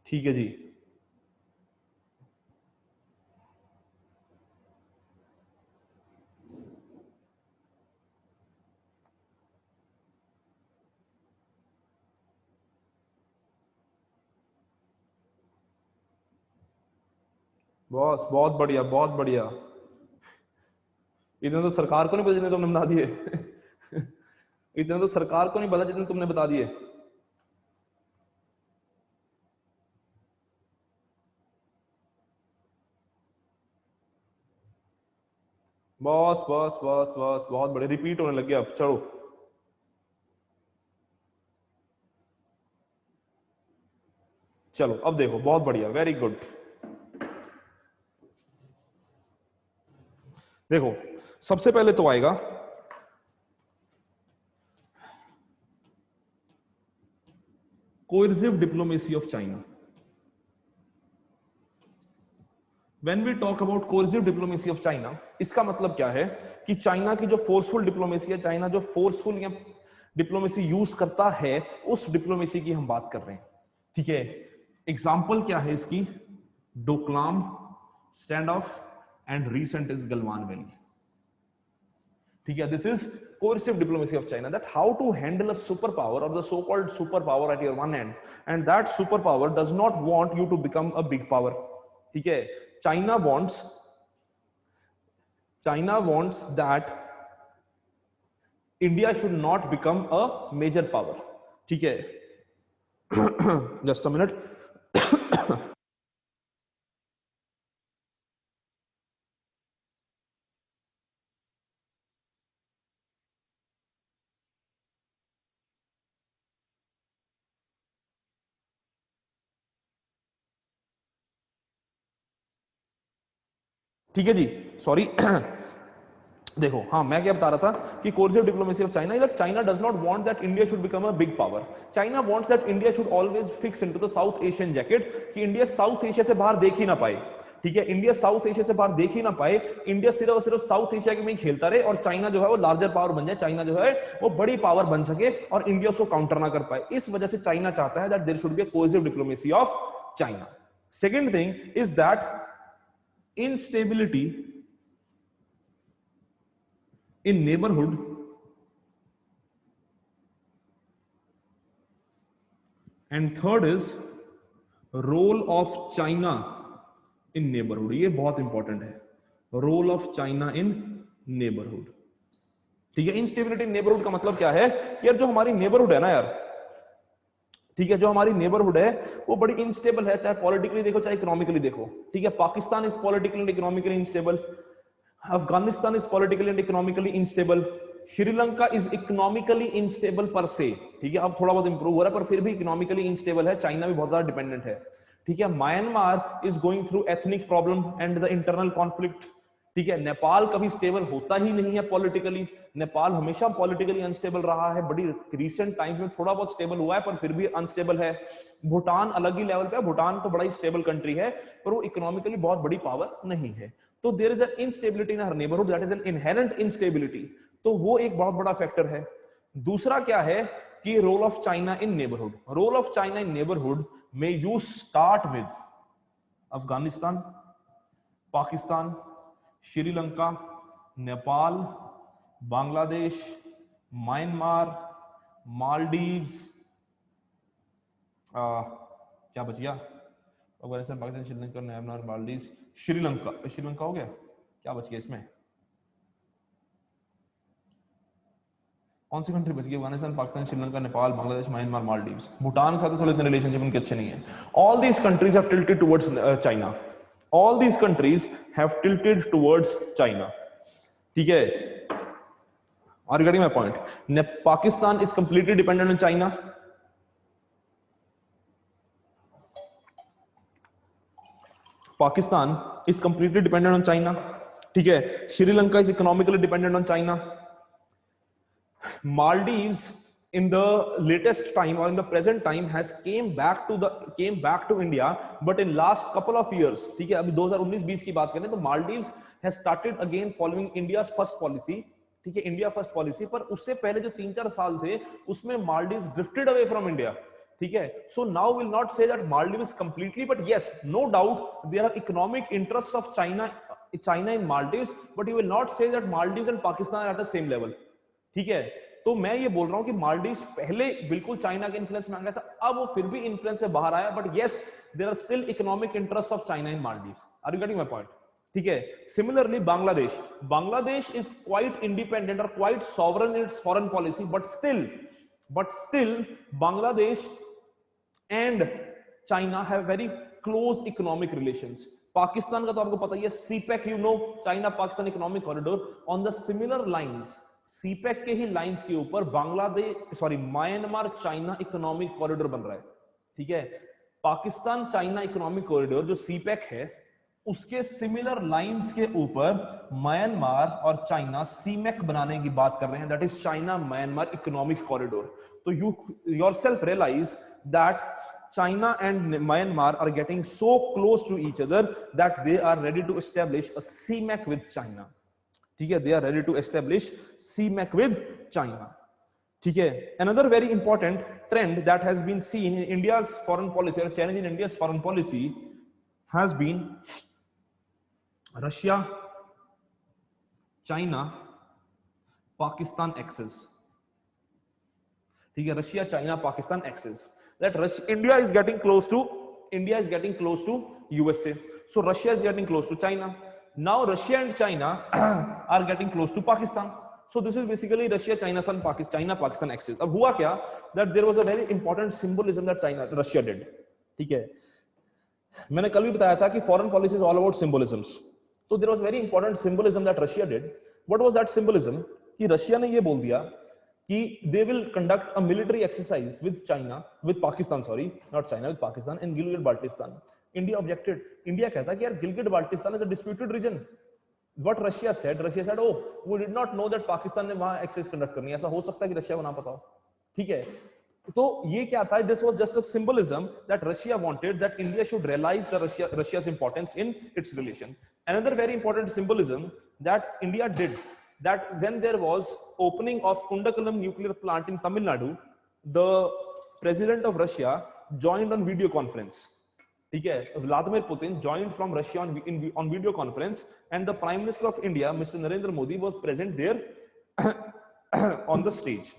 ठीक है जी, boss बहुत बढ़िया, बहुत बढ़िया। इतने तो सरकार को नहीं पता जितने तुमने बता दिए इतने तो सरकार को नहीं पता जितने तुमने बता दिए। बॉस बॉस बॉस बॉस बहुत बड़े, रिपीट होने लग गया अब, चलो चलो अब देखो, बहुत बढ़िया, वेरी गुड। देखो सबसे पहले तो आएगा coercive diplomacy of China. When we talk about coercive diplomacy of China, इसका मतलब क्या है कि चाइना की जो फोर्सफुल डिप्लोमेसी है, चाइना जो फोर्सफुल या डिप्लोमेसी यूज करता है, उस डिप्लोमेसी की हम बात कर रहे हैं, ठीक है। एग्जाम्पल क्या है इसकी, Doklam stand of and recent is Galwan valley, ठीक है। This is coercive diplomacy of China, that how to handle a superpower or the so-called superpower at your one end, and that superpower does not want you to become a big power, ठीक है। China wants that India should not become a major power, ठीक है। Just a minute. ठीक है जी, sorry देखो, हाँ मैं क्या बता रहा था कि coercive diplomacy of China is that China does not want that India should become a big power. China wants that India should always fix into the south Asian jacket, कि इंडिया साउथ एशिया से बाहर देख ही ना पाए, ठीक है। India south Asia से बाहर देख ही ना पाए, इंडिया सिर्फ और सिर्फ साउथ एशिया के में ही खेलता रहे, और चाइना जो है वो लार्जर पावर बन जाए, चाइना जो है वो बड़ी पावर बन सके और इंडिया उसको काउंटर ना कर पाए। इस वजह से चाइना चाहता है that there should be a coercive diplomacy of China. Second thing is that instability in neighborhood and third is role of China in neighborhood। ये बहुत इंपॉर्टेंट है, role of China in neighbourhood, ठीक है। Instability इन neighbourhood का मतलब क्या है कि यार जो हमारी नेबरहुड है ना यार, ठीक है, जो हमारी नेबरहुड है वो बड़ी इनस्टेबल है, चाहे पॉलिटिकली देखो चाहे इकोनॉमिकली देखो, ठीक है। Pakistan is politically and economically instable, Afghanistan is politically and economically instable, Sri Lanka is economically instable पर से, ठीक है। अब थोड़ा बहुत इंप्रूव हो रहा है पर फिर भी इकोनॉमिकली इनस्टेबल है, चाइना भी बहुत ज्यादा डिपेंडेंट है, ठीक है। Myanmar is going through ethnic problem and the internal conflict, ठीक है। नेपाल कभी स्टेबल होता ही नहीं है पॉलिटिकली, नेपाल हमेशा पॉलिटिकली अनस्टेबल रहा है, बड़ी रिसेंट टाइम्स में थोड़ा बहुत स्टेबल हुआ है पर फिर भी अनस्टेबल है। भूटान अलग ही लेवल पे है, भूटान तो बड़ा ही स्टेबल कंट्री है पर वो इकोनॉमिकली बहुत बड़ी पावर नहीं है। तो there is an instability in her neighbourhood, that is an inherent instability, तो वो एक बहुत बड़ा फैक्टर है। दूसरा क्या है कि role of China in neighbourhood, role of China in neighbourhood में you start with Afghanistan, Pakistan, Sri Lanka, Nepal, Bangladesh, Myanmar, Maldives, क्या बच गया, अफगानिस्तान, पाकिस्तान, श्रीलंका, म्यांमार, मालदीव्स, श्रीलंका, श्रीलंका हो गया, क्या बच गया इसमें, कौन सी कंट्री बच गई? अफगानिस्तान, पाकिस्तान, श्रीलंका, नेपाल, बांग्लादेश, म्यांमार, मालदीव्स। भूटान के साथ थोड़े इतने रिलेशनशिप उनके अच्छे नहीं है। All these countries have tilted towards China, all these countries have tilted towards China, ठीक है। Are you getting my point? Pakistan is completely dependent on China. Pakistan is completely dependent on China. ठीक है. Sri-Lanka is economically dependent on China. Maldives in the latest time or in the present time has came back to India, but in last couple of years, ठीक है, अभी 2019-20 की बात करें तो Maldives has started again following India's first policy, ठीक है, India first policy. पर उससे पहले जो 3-4 साल थे उसमें Maldive drifted away from India, ठीक है। So now will not say that Maldive is completely, but yes, no doubt there are economic interests of China in Maldives, but you will not say that Maldives and Pakistan are at the same level, ठीक है। तो मैं ये बोल रहा हूं कि मालदीव्स पहले बिल्कुल चाइना के इन्फ्लुएंस में आ गया था, अब वो फिर भी इन्फ्लुएंस से बाहर आया, but yes there are still economic interest of China in Maldives. Are you getting my point? ठीक है। Similarly Bangladesh is quite independent और quite sovereign in its foreign policy, but still Bangladesh and China have very close economic relations. Pakistan का तो आपको पता ही है, CPEC, you know, China Pakistan economic corridor, on the similar lines, CPEC के ही लाइंस के ऊपर म्यांमार चाइना इकोनॉमिक कॉरिडोर बन रहा है, ठीक है। पाकिस्तान चाइना इकोनॉमिक कॉरिडोर जो सीपेक है, उसके सिमिलर लाइंस के ऊपर म्यांमार और चाइना सीमेक बनाने की बात कर रहे हैं, that is China Myanmar economic corridor. तो you yourself realise that China and Myanmar are getting so close to each other that they are ready to establish a CMEC with China, ठीक है, they are ready to establish CMEC with China, ठीक है। Another very important trend that has been seen in India's foreign policy, or challenge in India's foreign policy, has been Russia, China, Pakistan axis, ठीक है, Russia, China, Pakistan axis, that India is getting close to USA, so Russia is getting close to China, now Russia and China are getting close to Pakistan, so this is basically Russia, China, Pakistan axis। अब हुआ क्या, that there was a very important symbolism that Russia did, ठीक है। मैंने कल भी बताया था कि foreign policy is all about symbolisms, तो there was very important symbolism that Russia did. What was that symbolism? कि रशिया ने ये बोल दिया कि they will conduct a military exercise with Pakistan, not China, with Pakistan in Gilgit Baltistan. India objected. India कहता कि यार Gilgit Baltistan is a disputed region. What Russia said, oh, we did not know that Pakistan ने वहां एक्सरसाइज कंडक्ट करनी है, ऐसा हो सकता है कि रशिया को ना पता हो, ठीक है। तो ये क्या था? This was just a symbolism that Russia wanted that India should realize the Russia's importance in its relation. Another very important symbolism that India did, that when there was opening of Kundakalam nuclear plant in Tamil Nadu, the president of Russia joined on video conference. ठीक है, Vladimir Putin joined from Russia on video conference, and the Prime Minister of India, Mr. Narendra Modi, was present there on the stage.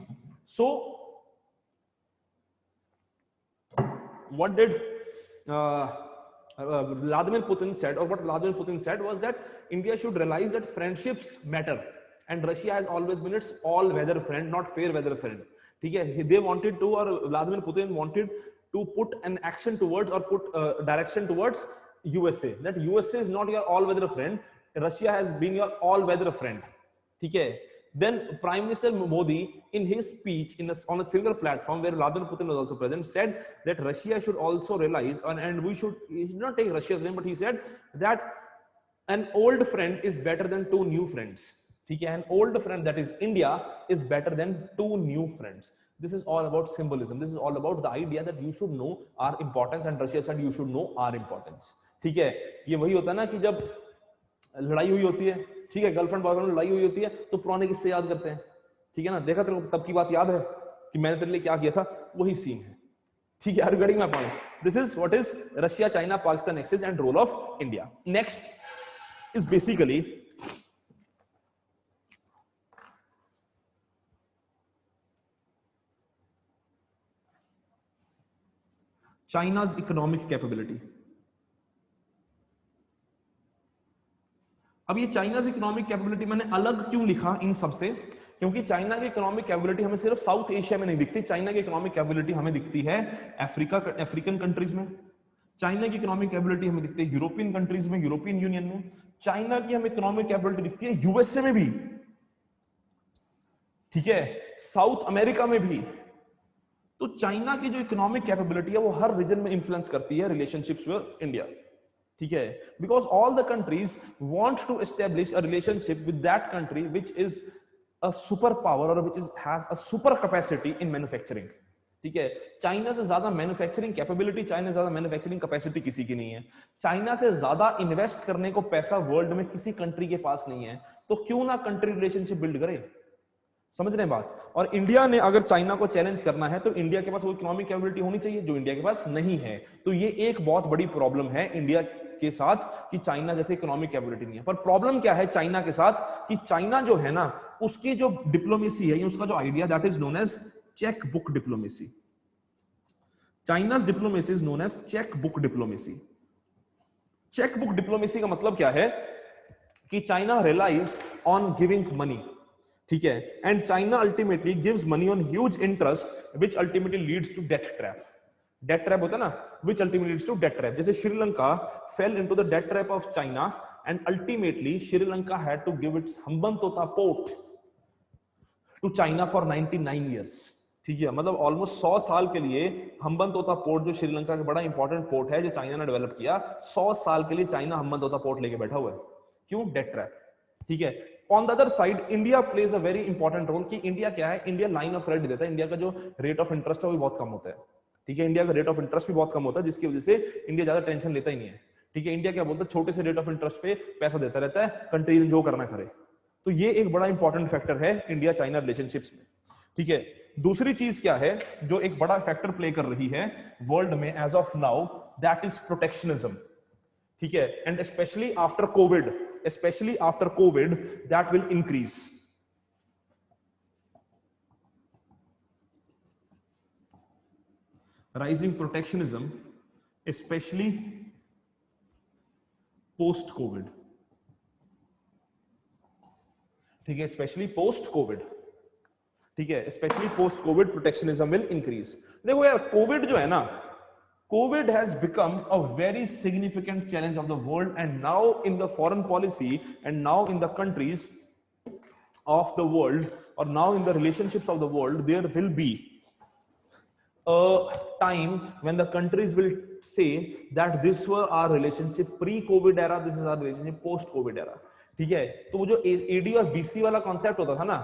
So what did Vladimir Putin said, or what Vladimir Putin said was that India should realize that friendships matter, and Russia has always been its all-weather friend, not fair-weather friend. ठीक है, they wanted to, or Vladimir Putin wanted to put an action towards, or put direction towards USA, that USA is not your all-weather friend, Russia has been your all-weather friend. ठीक है. Then Prime Minister Modi, in his speech on a similar platform where Vladimir Putin was also present, said that Russia should also realize, and we should, he did not take Russia's name, but he said that an old friend is better than two new friends. ठीक है, an old friend, that is India, is better than two new friends. This is all about symbolism. This is all about the idea that you should know our importance, and Russia said you should know our importance. ठीक है, ये वही होता है ना कि जब लड़ाई हुई होती है, ठीक है, गर्लफ्रेंड बॉयफ्रेंड में लड़ाई हुई होती है, तो पुराने किस्से याद करते हैं, ठीक है ना, देखा तेरे को तब की बात याद है कि मैंने तेरे लिए क्या किया था, वही सीन है, ठीक है। Regarding my point, this is what is Russia, China, Pakistan axis and role of India. Next, is basically China's economic capability. अब ये चाइनाज इकोनॉमिक कैपेबिलिटी मैंने अलग क्यों लिखा इन सब से, क्योंकि चाइना की इकोनॉमिक कैपेबिलिटी हमें सिर्फ साउथ एशिया में नहीं दिखती, चाइना की इकोनॉमिक कैपेबिलिटी हमें दिखती है अफ्रीकन कंट्रीज में, चाइना की इकोनॉमिक कैपेबिलिटी हमें दिखती है यूरोपियन कंट्रीज में, यूरोपियन यूनियन में, चाइना की हमें इकोनॉमिक कैपेबिलिटी दिखती है यूएसए में भी, ठीक है, साउथ अमेरिका में भी। तो चाइना की जो इकोनॉमिक कैपेबिलिटी है वो हर रीजन में इंफ्लुएंस करती है रिलेशनशिप्स विद इंडिया, ठीक है, because all the countries want to establish a relationship with that country which is a super power और which has a super capacity in manufacturing, ठीक है। चाइना से ज्यादा मैन्युफैक्चरिंग कैपेबिलिटी, चाइना से ज्यादा manufacturing capacity किसी की नहीं है, चाइना से ज्यादा इन्वेस्ट करने को पैसा वर्ल्ड में किसी कंट्री के पास नहीं है, तो क्यों ना कंट्री रिलेशनशिप बिल्ड करे, समझ रहे हैं बात। और इंडिया ने अगर चाइना को चैलेंज करना है तो इंडिया के पास वो इकोनॉमिक कैपेबिलिटी होनी चाहिए जो इंडिया के पास नहीं है। तो ये एक बहुत बड़ी प्रॉब्लम है इंडिया के साथ कि चाइना जैसे इकोनॉमिक कैपेबिलिटी नहीं है। पर प्रॉब्लम क्या है चाइना के साथ कि चाइना जो है ना उसकी जो डिप्लोमेसी है, उसका जो idea that is known as cheque book diplomacy. China's diplomacy is known as cheque book diplomacy. Cheque book diplomacy का मतलब क्या है कि China relies on giving money, ठीक है, and China ultimately gives money on huge interest which ultimately leads to debt trap. Debt trap होता है ना, which ultimately leads to debt trap. जैसे Sri Lanka fell into the debt trap of China and ultimately Sri Lanka had to give its Hambantota port to China for 99 years, ठीक है, मतलब almost 100 साल के लिए हम्बनतोता पोर्ट जो श्रीलंका का बड़ा इंपॉर्टेंट पोर्ट है जो चाइना ने डेवलप किया, 100 साल के लिए चाइना हम्बनतोता पोर्ट लेके बैठा हुआ है। क्यों? डेट ट्रैप, ठीक है। On the other side India plays a very important role कि इंडिया क्या है, इंडिया लाइन ऑफ क्रेडिट देता है, इंडिया का जो रेट ऑफ इंटरेस्ट है वो बहुत कम होता है, ठीक है, इंडिया का रेट ऑफ इंटरेस्ट भी बहुत कम होता है जिसकी वजह से इंडिया ज्यादा टेंशन लेता ही नहीं है, ठीक है। इंडिया क्या बोलता है, छोटे से रेट ऑफ इंटरेस्ट पे पैसा देता रहता है, कंट्री जो करना करे। तो ये एक बड़ा इंपॉर्टेंट फैक्टर है इंडिया चाइना रिलेशनशिप्स में, ठीक है। दूसरी चीज क्या है जो एक बड़ा फैक्टर प्ले कर रही है वर्ल्ड में as of now, that is protectionism, ठीक है, and specially after Covid that will increase. Rising protectionism specially post Covid, ठीक है, स्पेशली पोस्ट कोविड, ठीक है, specially post Covid protectionism will increase. देखो यार कोविड जो है ना, COVID has become a very significant challenge of the world, and now in the foreign policy and now in the countries of the world or now in the relationships of the world, there will be a time when the countries will say that this were our relationship pre-COVID era, this is our relationship post-COVID era, ठीक है। तो वो जो AD और BC वाला concept होता था ना,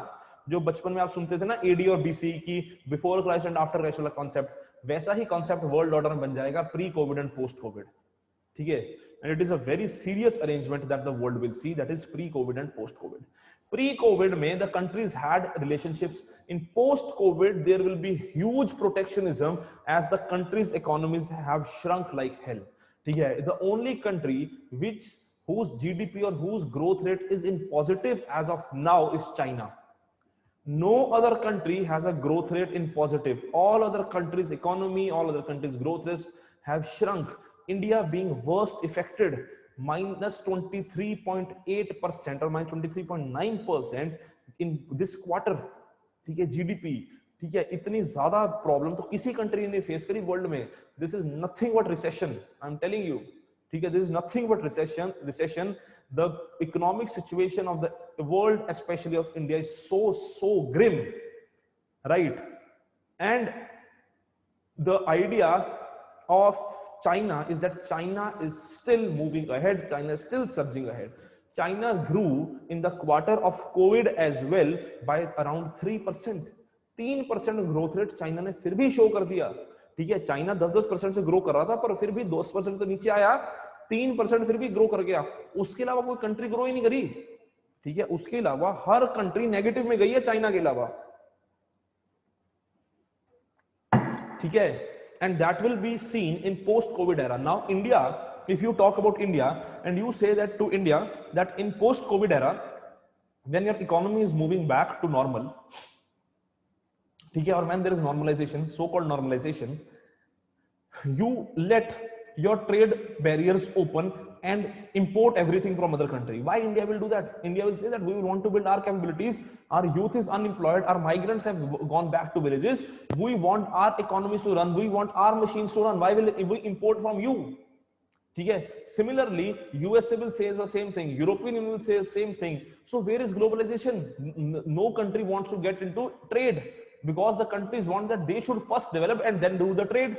जो बचपन में आप सुनते थे ना AD और BC की before Christ and after Christ वाला कॉन्सेप्ट, वैसा ही कॉन्सेप्ट वर्ल्ड ऑर्डर में बन जाएगा pre Covid and post Covid, ठीक है। And it is a very serious arrangement that the world will see, that is pre Covid and post Covid. Pre Covid में the countries had relationships, in post Covid there will be huge protectionism as the countries economies have shrunk like hell, ठीक है। The only country which whose GDP or whose growth rate is in positive as of now is China. No other country has a growth rate in positive. All other countries' economy, all other countries' growth rates have shrunk. India being worst affected, minus 23.8% or minus 23.9% in this quarter. ठीक है, GDP, ठीक है, इतनी ज्यादा problem तो किसी country ने face करी वर्ल्ड में। This is nothing but recession, I am telling you, ठीक है, this is nothing but recession. The economic situation of the world, especially of India, is so grim, right? And the idea of China is that China is still moving ahead, China is still surging ahead. China grew in the quarter of COVID as well by around 3%. 3% growth rate China ने फिर भी show कर दिया, ठीक है। China 10% से grow कर रहा था पर फिर भी 10% तो नीचे आया, 3% फिर भी ग्रो कर गया। उसके अलावा कोई कंट्री ग्रो ही नहीं करी, ठीक है। उसके अलावा हर कंट्री नेगेटिव में गई है चाइना के अलावा, ठीक है। And that will be seen in post Covid era. Now India if you talk about India and you say that to India that in post-COVID era, when your economy is moving back to normal, or when there is normalization, so-called normalization, you let your trade barriers open and import everything from other country. Why India will do that? India will say that we will want to build our capabilities. Our youth is unemployed. Our migrants have gone back to villages. We want our economies to run. We want our machines to run. Why will we import from you? Similarly, USA will say the same thing. European Union will say the same thing. So where is globalization? No country wants to get into trade because the countries want that they should first develop and then do the trade.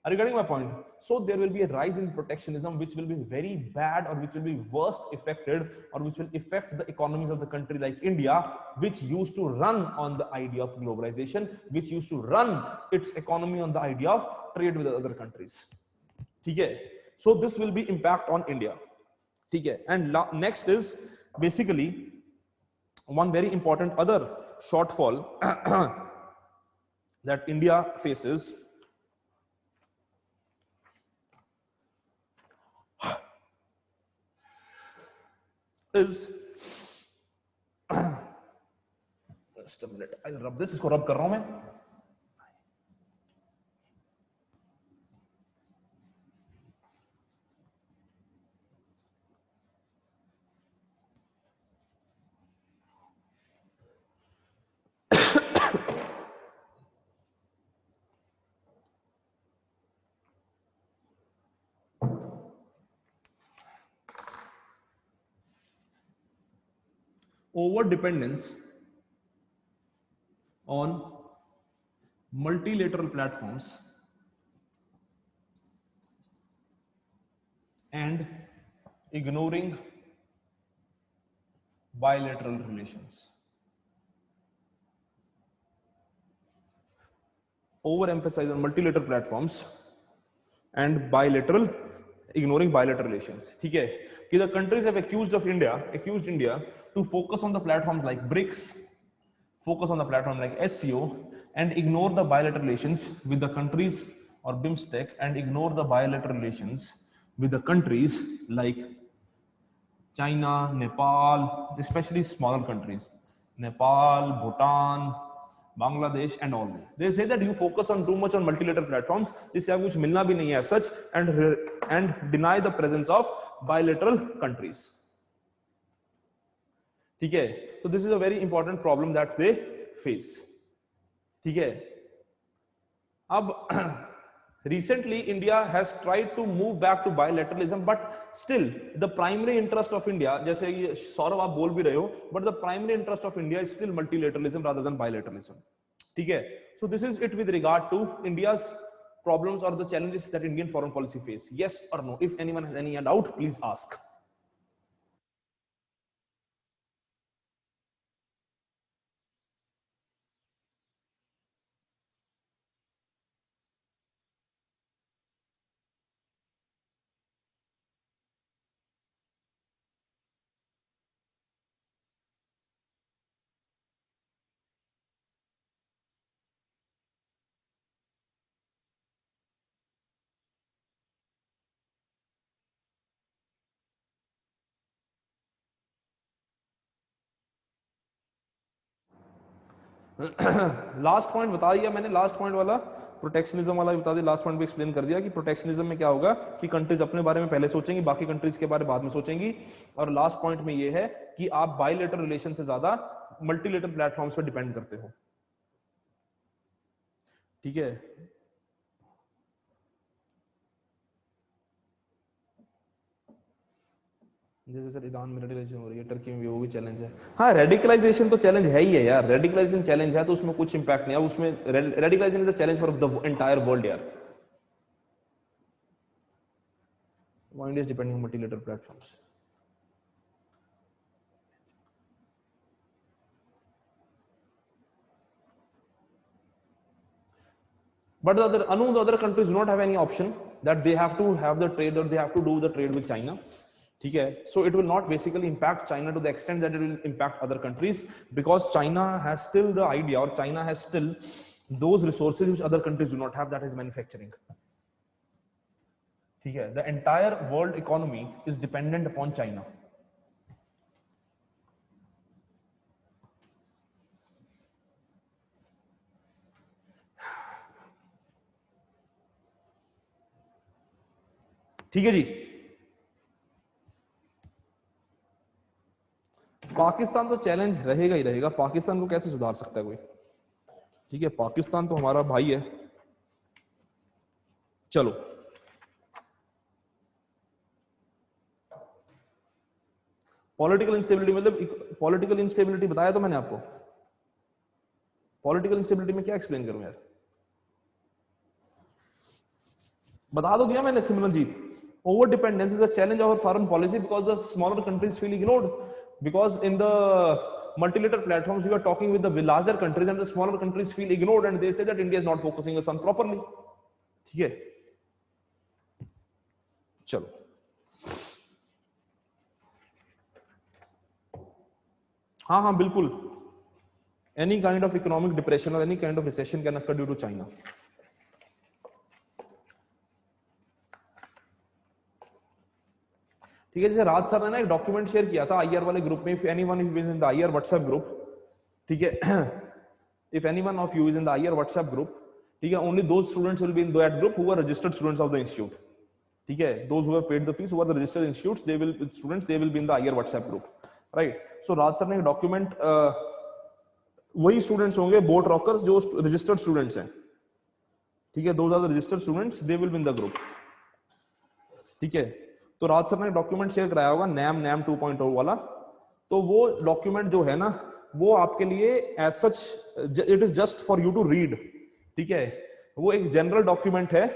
Are you getting my point? So there will be a rise in protectionism, which will be very bad, or which will be worst affected, or which will affect the economies of the country like India, which used to run on the idea of globalization, which used to run its economy on the idea of trade with other countries. So this will be impact on India. And next is basically one very important other shortfall that India faces is just a minute, I'll rub this. इसको rub कर रहा हूं मैं. Over dependence on multilateral platforms and ignoring bilateral relations. Overemphasize on multilateral platforms and ignoring bilateral relations. The countries have accused India to focus on the platforms like BRICS, focus on the platform like SCO, and ignore the bilateral relations with the countries, or BIMSTEC, and ignore the bilateral relations with the countries like China, Nepal, especially smaller countries, Nepal, Bhutan, Bangladesh, and all this. They say that you focus on too much on multilateral platforms, जिससे आपको कुछ मिलना भी नहीं है as such, and deny the presence of bilateral countries. So this is a very important problem that they face. Recently, India has tried to move back to bilateralism, but still the primary interest of India, जैसे ये सौरभ आप बोल भी रहे हो, but the primary interest of India is still multilateralism rather than bilateralism. So this is it with regard to India's problems or the challenges that Indian foreign policy face. Yes or no? If anyone has any doubt, please ask. Last point बता दिया मैंने, last point वाला protectionism वाला बता दिया, last point भी explain कर दिया कि प्रोटेक्शनिज्म में क्या होगा कि कंट्रीज अपने बारे में पहले सोचेंगी, बाकी कंट्रीज के बारे में बाद में सोचेंगी, और लास्ट पॉइंट में ये है कि आप बायलैटरल रिलेशन से ज्यादा मल्टीलेटरल प्लेटफॉर्म्स पे डिपेंड करते हो. जैसे सर ईरान में रेडिकलाइजेशन हो रही है, टर्की में भी वो भी चैलेंज है. हाँ, रेडिकलाइजेशन तो चैलेंज है ही है यार, रेडिकलाइजेशन चैलेंज है तो उसमें कुछ इंपैक्ट नहीं है, उसमें radicalisation is a challenge for the entire world यार. Why India is depending on multilateral platforms? But the other countries do not have any option that they have to have the trade or they have to do the trade with China. So it will not basically impact China to the extent that it will impact other countries, because China has still the idea, or China has still those resources which other countries do not have, that is manufacturing. ठीक है, the entire world economy is dependent upon China. ठीक है जी। पाकिस्तान तो challenge रहेगा ही रहेगा, पाकिस्तान को कैसे सुधार सकता है कोई? ठीक है, पाकिस्तान तो हमारा भाई है। चलो, पॉलिटिकल इंस्टेबिलिटी मतलब पॉलिटिकल इंस्टेबिलिटी बताया तो मैंने आपको। पॉलिटिकल इंस्टेबिलिटी में क्या एक्सप्लेन करूं यार, बता दो दिया मैंने Simranjeet. Over dependence is a challenge of foreign policy because the smaller countries feel ignored because in the multilateral platforms you are talking with the larger countries and the smaller countries feel ignored and they say that India is not focusing us on properly। ठीक है, चलो हाँ हाँ बिल्कुल, any kind of economic depression or any kind of recession can occur due to China। ठीक है, जैसे राज sir ने ना एक डॉक्यूमेंट शेयर किया था आईआर वाले ग्रुप में, if anyone is in the IR WhatsApp group, ठीक है, if anyone of you is in the IR WhatsApp group, ठीक है, only those students will be in that group who are registered students of the institute. ठीक है, those who have paid the fees, who are the registered institutes, they will students, they will be in the IR WhatsApp group, right. So Raj sir ने एक document, वही students होंगे Boat Rockers जो registered students हैं, ठीक है, those are the registered students, they will be in the group. ठीक है, तो राज सर ने डॉक्यूमेंट शेयर कराया होगा नैम 2.0 वाला, तो वो डॉक्यूमेंट जो है ना वो आपके लिए as such it is just for you to read. ठीक है, वो एक जनरल डॉक्यूमेंट है,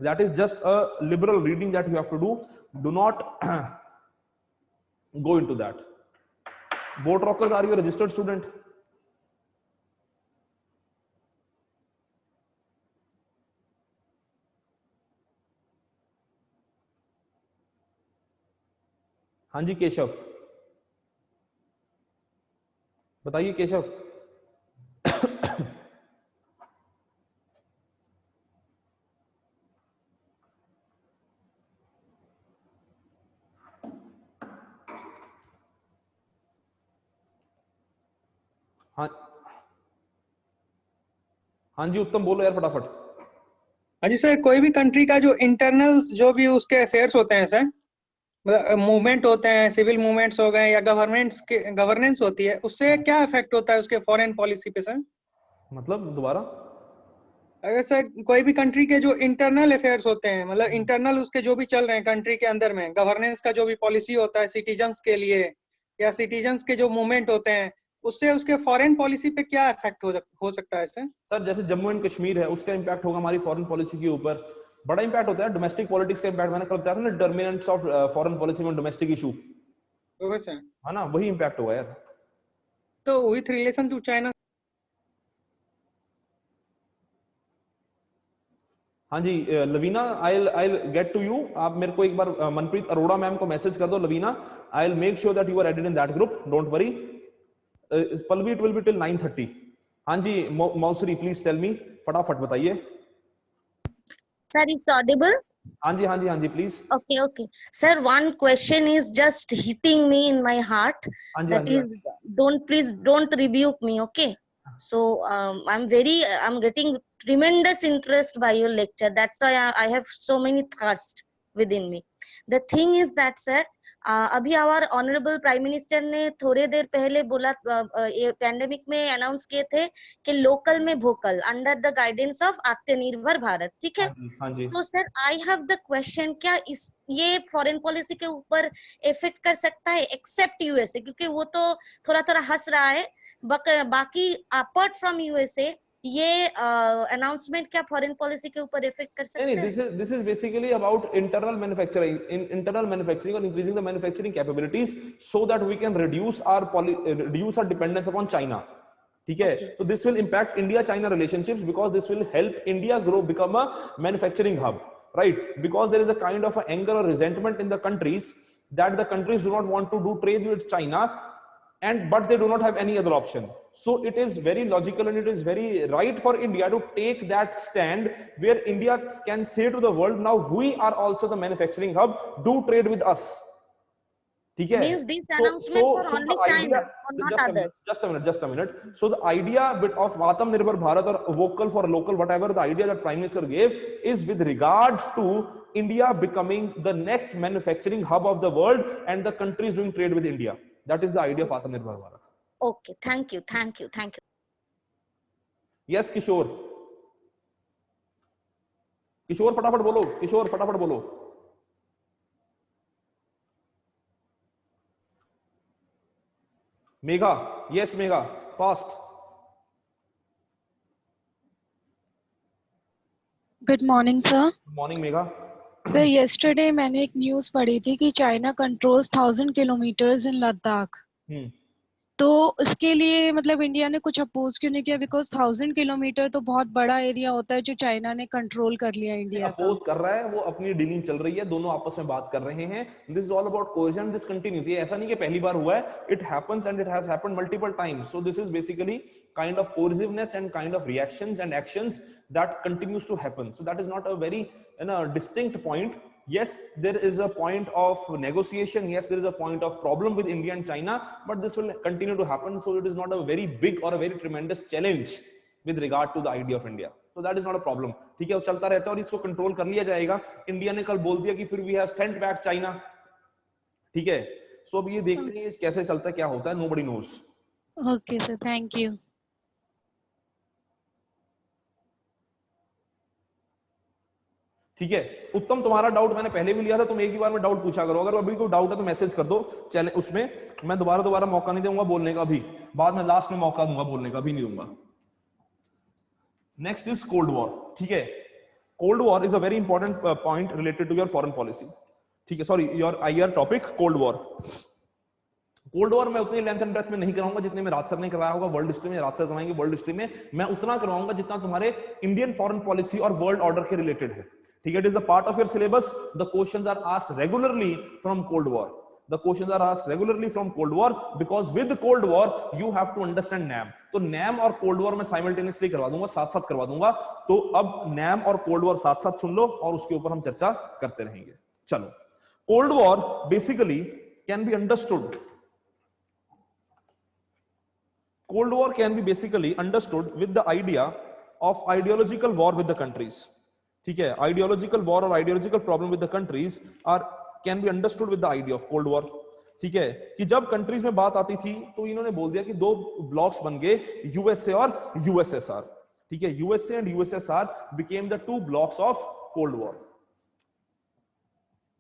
that is just a liberal reading that you have to do not go into that. Boat Rockers, are you a registered student? हाँ जी केशव, बताइए केशव। हाँ हाँ जी उत्तम बोलो यार फटाफट। हाँ जी सर, कोई भी कंट्री का जो इंटरनल जो भी उसके अफेयर्स होते हैं सर, मूवमेंट होते हैं, सिविल मूवमेंट्स हो गए या गवर्नेंस होती है, उससे क्या इफेक्ट होता है उसके फॉरेन पॉलिसी पे सर? मतलब दोबारा? अगर सर कोई भी कंट्री के जो इंटरनल अफेयर्स होते हैं, मतलब इंटरनल उसके जो भी चल रहे हैं कंट्री के अंदर में, गवर्नेंस का जो भी पॉलिसी होता है सिटीजन्स के लिए या सिटीजन्स के जो मूवमेंट होते हैं, उससे उसके फॉरेन पॉलिसी पे क्या इफेक्ट हो सकता है सर? सर जैसे जम्मू एंड कश्मीर है, उसका इंपैक्ट होगा हमारी फॉरेन पॉलिसी के ऊपर, बड़ा इंपैक्ट होता है। डोमेस्टिक पॉलिटिक्स का इंपैक्ट मैंने कल बताया था ना, डिटरमिनेंट्स ऑफ फॉरेन पॉलिसी में डोमेस्टिक इशू, है ना, वही इंपैक्ट हुआ यार। तो विथ रिलेशन टू चाइना। हाँ जी Lavina, I get to you. आप मेरे को एक बार मनप्रीत अरोड़ा मैम को मैसेज कर दो। Lavina, I will make sure that you are added in that group, don't worry. Pallavi, it will be till 9:30। हाँ जी मौसरी, प्लीज टेल मी, फटाफट बताइए। Sir it's audible? हाँ जी हाँ जी हाँ जी please. Okay, okay. Sir, one question is just hitting me in my heart. हाँ जी, That हाँ is, please don't rebuke me, okay? So I'm getting tremendous interest by your lecture. That's why I have so many thirst within me. The thing is that sir, अभी हमारे honourable prime minister ने थोड़े देर पहले बोला, ये pandemic में announce किए थे कि लोकल में vocal under the guidance of आत्मनिर्भर भारत। ठीक है, हाँ जी। तो sir I have the question, क्या ये फॉरेन पॉलिसी के ऊपर इफेक्ट कर सकता है एक्सेप्ट यूएसए? क्योंकि वो तो थोड़ा हंस रहा है, बाकी अपार्ट फ्रॉम यूएसए ये अनाउंसमेंट क्या फॉरेन पॉलिसी के ऊपर इफेक्ट कर सकता है? This is basically about internal manufacturing, or increasing the manufacturing capabilities so that we can reduce our dependence upon China. ठीक है, so this will impact India-China relationships because this will help India become a manufacturing hub, right? Because there is a kind of anger or resentment in the countries that the countries do not want to do trade with China and but they do not have any other option. So it is very logical and it is very right for India to take that stand where India can say to the world, now we are also the manufacturing hub, do trade with us. ठीक है? Means this announcement for only China or not others. Just a minute. So the idea bit of Atmanirbhar Bharat or vocal for local, whatever the idea that Prime Minister gave, is with regard to India becoming the next manufacturing hub of the world and the countries doing trade with India. That is the idea of Atmanirbhar Bharat. Okay, thank you. Yes, Kishore. Kishore, फटाफट बोलो. Kishore, फटाफट बोलो. Megha, yes, Megha, fast. Good morning, sir. Good morning, Megha. Sir, yesterday मैंने एक news पढ़ी थी कि China controls 1000 kilometres इन लद्दाख. तो इसके लिए मतलब इंडिया ने कुछ अपोज क्यों नहीं किया? बिकॉज 1000 किलोमीटर तो बहुत बड़ा एरिया होता है जो चाइना ने कंट्रोल कर लिया इंडिया का. अपोज कर रहा है, वो अपनी डीलिंग चल रही है, दोनों आपस में बात कर रहे हैं. This is all about cohesion, this continuous. ये ऐसा नहीं कि पहली बार हुआ है, it happens and it has happened multiple times. So this is basically kind of cohesiveness and kind of reactions and actions that continues to happen. So that is not a very distinct point. Yes, there is a point of negotiation. Yes, there is a point of problem with India and China, but this will continue to happen. So it is not a very big or a very tremendous challenge with regard to the idea of India. So that is not a problem. ठीक है, वो चलता रहता है और इसको control कर लिया जाएगा. इंडिया ने कल बोल दिया कि फिर we have sent back China. ठीक है, so अब ये देखते हैं कैसे चलता है, क्या होता है. Nobody knows. Okay, sir. Thank you. ठीक है, उत्तम, तुम्हारा डाउट मैंने पहले भी लिया था, तुम एक ही बार में डाउट पूछा करो. अगर अभी कोई डाउट है तो मैसेज कर दो. चैलेंज उसमें मैं दोबारा मौका नहीं दूंगा बोलने का. अभी बाद में लास्ट में मौका दूंगा बोलने का, अभी नहीं दूंगा. Next is Cold war. ठीक है, Cold War is a very important point related to your foreign policy. ठीक है, sorry, your IR topic Cold War. Cold War मैं उतनी लेंथ एंड ब्रेथ में नहीं कराऊंगा जितने में राज सर ने कराया होगा वर्ल्ड हिस्ट्री में. राज सर कराएंगे वर्ल्ड हिस्ट्री में. मैं उतना करवाऊंगा जितना तुम्हारे इंडियन फॉरेन पॉलिसी और वर्ल्ड ऑर्डर के रिलेटेड है. ठीक है, it is the part of your syllabus. The questions are asked regularly from Cold War. The questions are asked regularly from Cold War because with Cold War you have to understand NAM. तो NAM और Cold War मैं simultaneously करवा दूंगा, साथ-साथ करवा दूंगा. तो अब NAM और Cold War साथ-साथ सुन लो और उसके ऊपर हम चर्चा करते रहेंगे. चलो, Cold War basically can be understood. Cold War can be basically understood with the idea of ideological war with the countries. ठीक है, ideological war और ideological problem with the countries are can be understood with the idea of Cold War. ठीक है, कि जब countries में बात आती थी तो इन्होंने बोल दिया कि दो ब्लॉक्स बन गए, यूएसए और यूएसएसआर. ठीक है, USA and USSR became the two blocks of Cold War.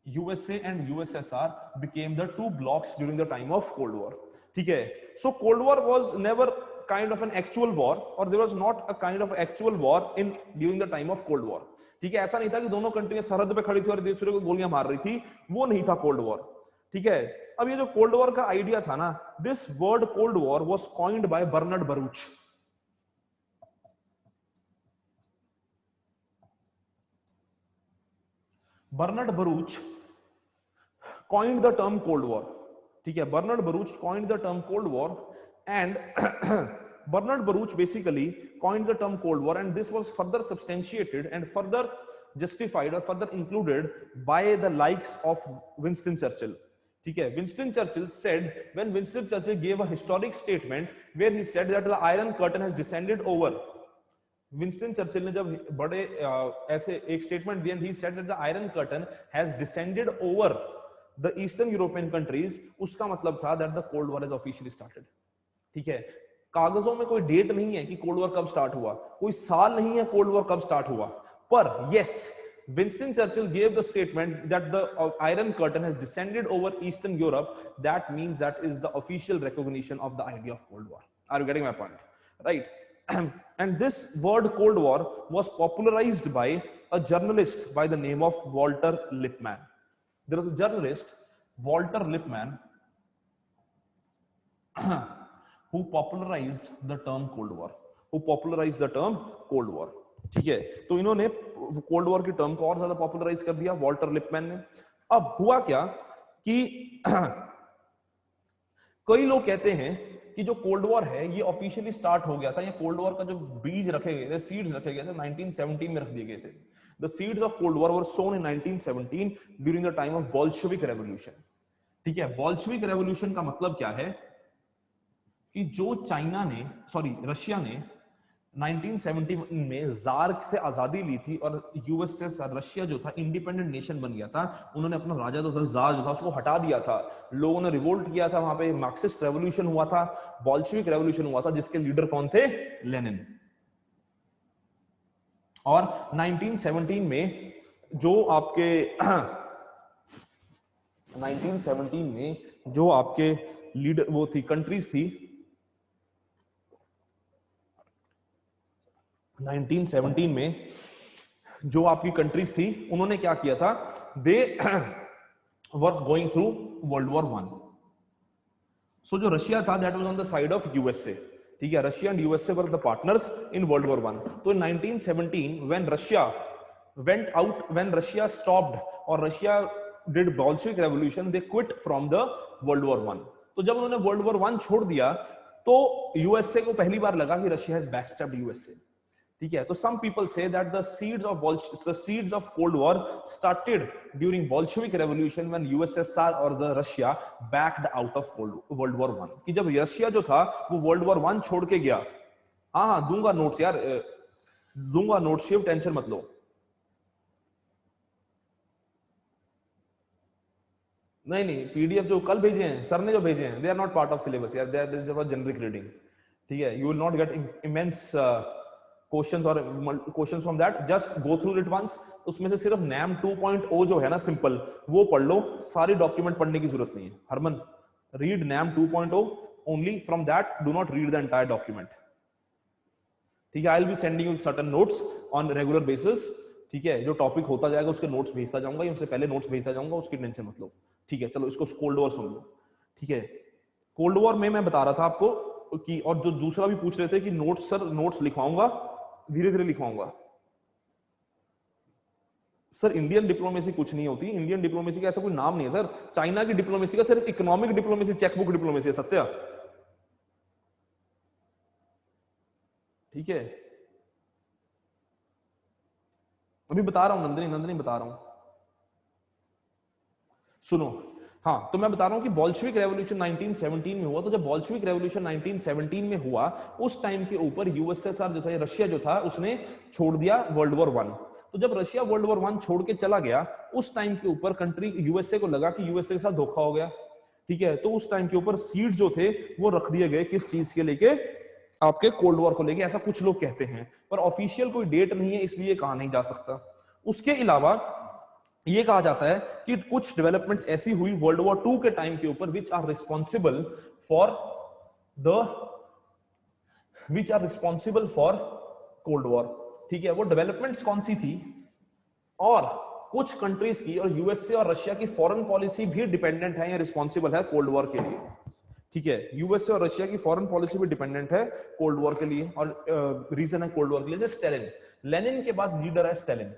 USA and USSR became the two blocks during the time of Cold War. ठीक है, so Cold War was never kind of an actual war or there was not a kind of actual war in during the time of Cold War. ठीक है, ऐसा नहीं था कि दोनों कंट्रियां सरहद पे खड़ी थी और एक दूसरे को गोलियां मार रही थी, वो नहीं था कोल्ड वॉर. ठीक है, अब ये जो कोल्ड वॉर का आइडिया था ना, this word cold war was coined by Bernard Baruch. Bernard Baruch coined the term Cold War. ठीक है, Bernard Baruch coined the term Cold War and Bernard Baruch basically coined the term Cold War and this was further substantiated and further justified or further included by the likes of Winston Churchill. ठीक है, Winston Churchill said, when Winston Churchill gave a historic statement where he said that the Iron Curtain has descended over. Winston Churchill ने जब बड़े ऐसे एक statement दिया, he said that the Iron Curtain has descended over the Eastern European countries. उसका मतलब था that the Cold War has officially started. ठीक है, कागजों में कोई डेट नहीं है कि कोल्ड वॉर कब स्टार्ट हुआ, कोई साल नहीं है कोल्ड वॉर कब स्टार्ट हुआ, पर yes, Winston Churchill gave the statement that the Iron Curtain has descended over Eastern Europe. That means that is the official recognition of the idea of Cold War. Are you getting my point? Right? And this word Cold War was popularized by a journalist by the name of Walter Lippmann. There was a journalist, Walter Lippmann, who popularized the term Cold War. ठीक है, तो इन्होंने cold war की term को और ज्यादा popularise कर दिया, वॉल्टर लिपमैन ने. अब हुआ क्या कि कई लोग कहते हैं कि जो कोल्ड वॉर है ये ऑफिशियली स्टार्ट हो गया था, या कोल्ड वॉर का जो बीज रखे गए थे, सीड्स रखे गए थे 1917 में रख दिए गए थे। The seeds of cold War were sown in 1917 during the time of Bolshevik Revolution. ठीक है, बोल्शेविक रेवोल्यूशन का मतलब क्या है कि जो रशिया ने 1971 में जार से आजादी ली थी और यूएस से रशिया जो था इंडिपेंडेंट नेशन बन गया था, उन्होंने अपना राजा जो था जार जो था उसको हटा दिया था, लोगों ने रिवोल्ट किया था, वहां पे मार्क्सिस्ट रेवोल्यूशन हुआ था, बोल्शेविक रेवोल्यूशन हुआ था, जिसके लीडर कौन थे? लेनिन। और 1917 में जो आपके 1917 में जो आपके लीडर वो थी कंट्रीज थी 1917 में जो आपकी कंट्रीज थी उन्होंने क्या किया था? They were going through world war 1। So जो रशिया था that was on the side of USA. ठीक है, Russia and USA were the partners in world war 1। तो in 1917 when Russia went out, when Russia stopped और Russia did Bolshevik revolution, they quit from the world war 1। तो जब उन्होंने world war 1 छोड़ दिया तो यूएसए को पहली बार लगा कि रशिया हैज बैकस्टैब्ड यूएसए। ठीक है, तो some people say that the seeds of Cold War started during Bolshevik Revolution when USSR or the Russia backed out of World War 1। कि जब रशिया जो था वो World War 1 छोड़ के गया। हाँ दूंगा नोट्स यार, दूंगा नोट्स, शिव टेंशन मत लो। नहीं पीडीएफ जो कल भेजे हैं सर ने, जो भेजे हैं they are not part of syllabus यार, they are just generic reading. ठीक है, you will not get immense questions और questions from that, just go through it once. उसमें से सिर्फ NAM 2.0 जो है ना सिंपल, वो पढ़ लो, सारी डॉक्यूमेंट पढ़ने की जरूरत नहीं है। Harman read NAM 2.0 only, from that do not read the entire document. ठीक है, I will be sending you certain notes on regular basis. ठीक है, जो टॉपिक होता जाएगा उसके नोट्स भेजता जाऊंगा, या उससे पहले नोट्स भेजता जाऊंगा, उसकी टेंशन मत लो। ठीक है, चलो इसको कोल्ड वॉर सुन लो। ठीक है, कोल्ड वॉर में मैं बता रहा था आपको कि, और जो दूसरा भी पूछ रहे थे कि नोट्स सर, नोट्स लिखवाऊंगा, धीरे धीरे लिखवाऊंगा। सर इंडियन डिप्लोमेसी कुछ नहीं होती, इंडियन डिप्लोमेसी का ऐसा कोई नाम नहीं है सर। चाइना की डिप्लोमेसी का सिर्फ इकोनॉमिक डिप्लोमेसी, चेकबुक डिप्लोमेसी है सत्या। ठीक है, अभी बता रहा हूं नंदनी बता रहा हूं, सुनो। हाँ, तो मैं बता रहा हूं कि बोल्शेविक रेवोल्यूशन 1917 में हुआ। तो जब बोल्शेविक रेवोल्यूशन 1917 में हुआ, उस टाइम के ऊपर यूएसएसआर जो था, रशिया जो था, उसने छोड़ दिया वर्ल्ड वॉर 1। तो जब रशिया वर्ल्ड वॉर 1 छोड़ के चला गया, उस टाइम के ऊपर कंट्री यूएसए को लगा कि यूएसए के साथ धोखा हो गया। ठीक है, तो उस टाइम के ऊपर सीड जो थे वो रख दिए गए, किस चीज के लेके? आपके कोल्ड वॉर को लेके, ऐसा कुछ लोग कहते हैं, पर ऑफिशियल कोई डेट नहीं है, इसलिए कहा नहीं जा सकता। उसके अलावा ये कहा जाता है कि कुछ डेवलपमेंट्स ऐसी हुई वर्ल्ड वॉर 2 के टाइम के ऊपर which are responsible for cold war. ठीक है, वो डेवलपमेंट्स कौन सी थी? और कुछ कंट्रीज की और यूएसए और रशिया की फॉरेन पॉलिसी भी डिपेंडेंट है या रिस्पॉन्सिबल है कोल्ड वॉर के लिए। ठीक है, यूएसए और रशिया की फॉरेन पॉलिसी भी डिपेंडेंट है कोल्ड वॉर के लिए, और रीजन है कोल्ड वॉर के लिए। जैसे स्टेलिन, लेनिन के बाद लीडर है स्टेलिन।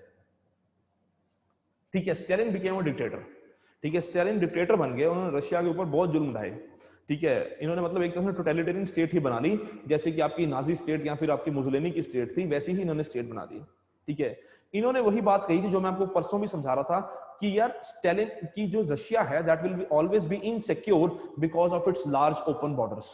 ठीक है, स्टेलिन बिकेम अ डिक्टेटर। ठीक है, स्टेलिन डिक्टेटर बन गए, उन्होंने रशिया के ऊपर बहुत जुल्म ढाए। ठीक है, इन्होंने मतलब एक तरह से टोटलिटेरियन स्टेट ही बना ली, जैसे कि आपकी नाजी स्टेट या फिर आपकी मुसोलिनी की स्टेट थी, वैसी ही इन्होंने स्टेट बना दी। ठीक है, इन्होंने वही बात कही थी जो मैं आपको परसों भी समझा रहा था कि यार स्टेलिन की जो रशिया है that will be always be insecure because of its large open borders.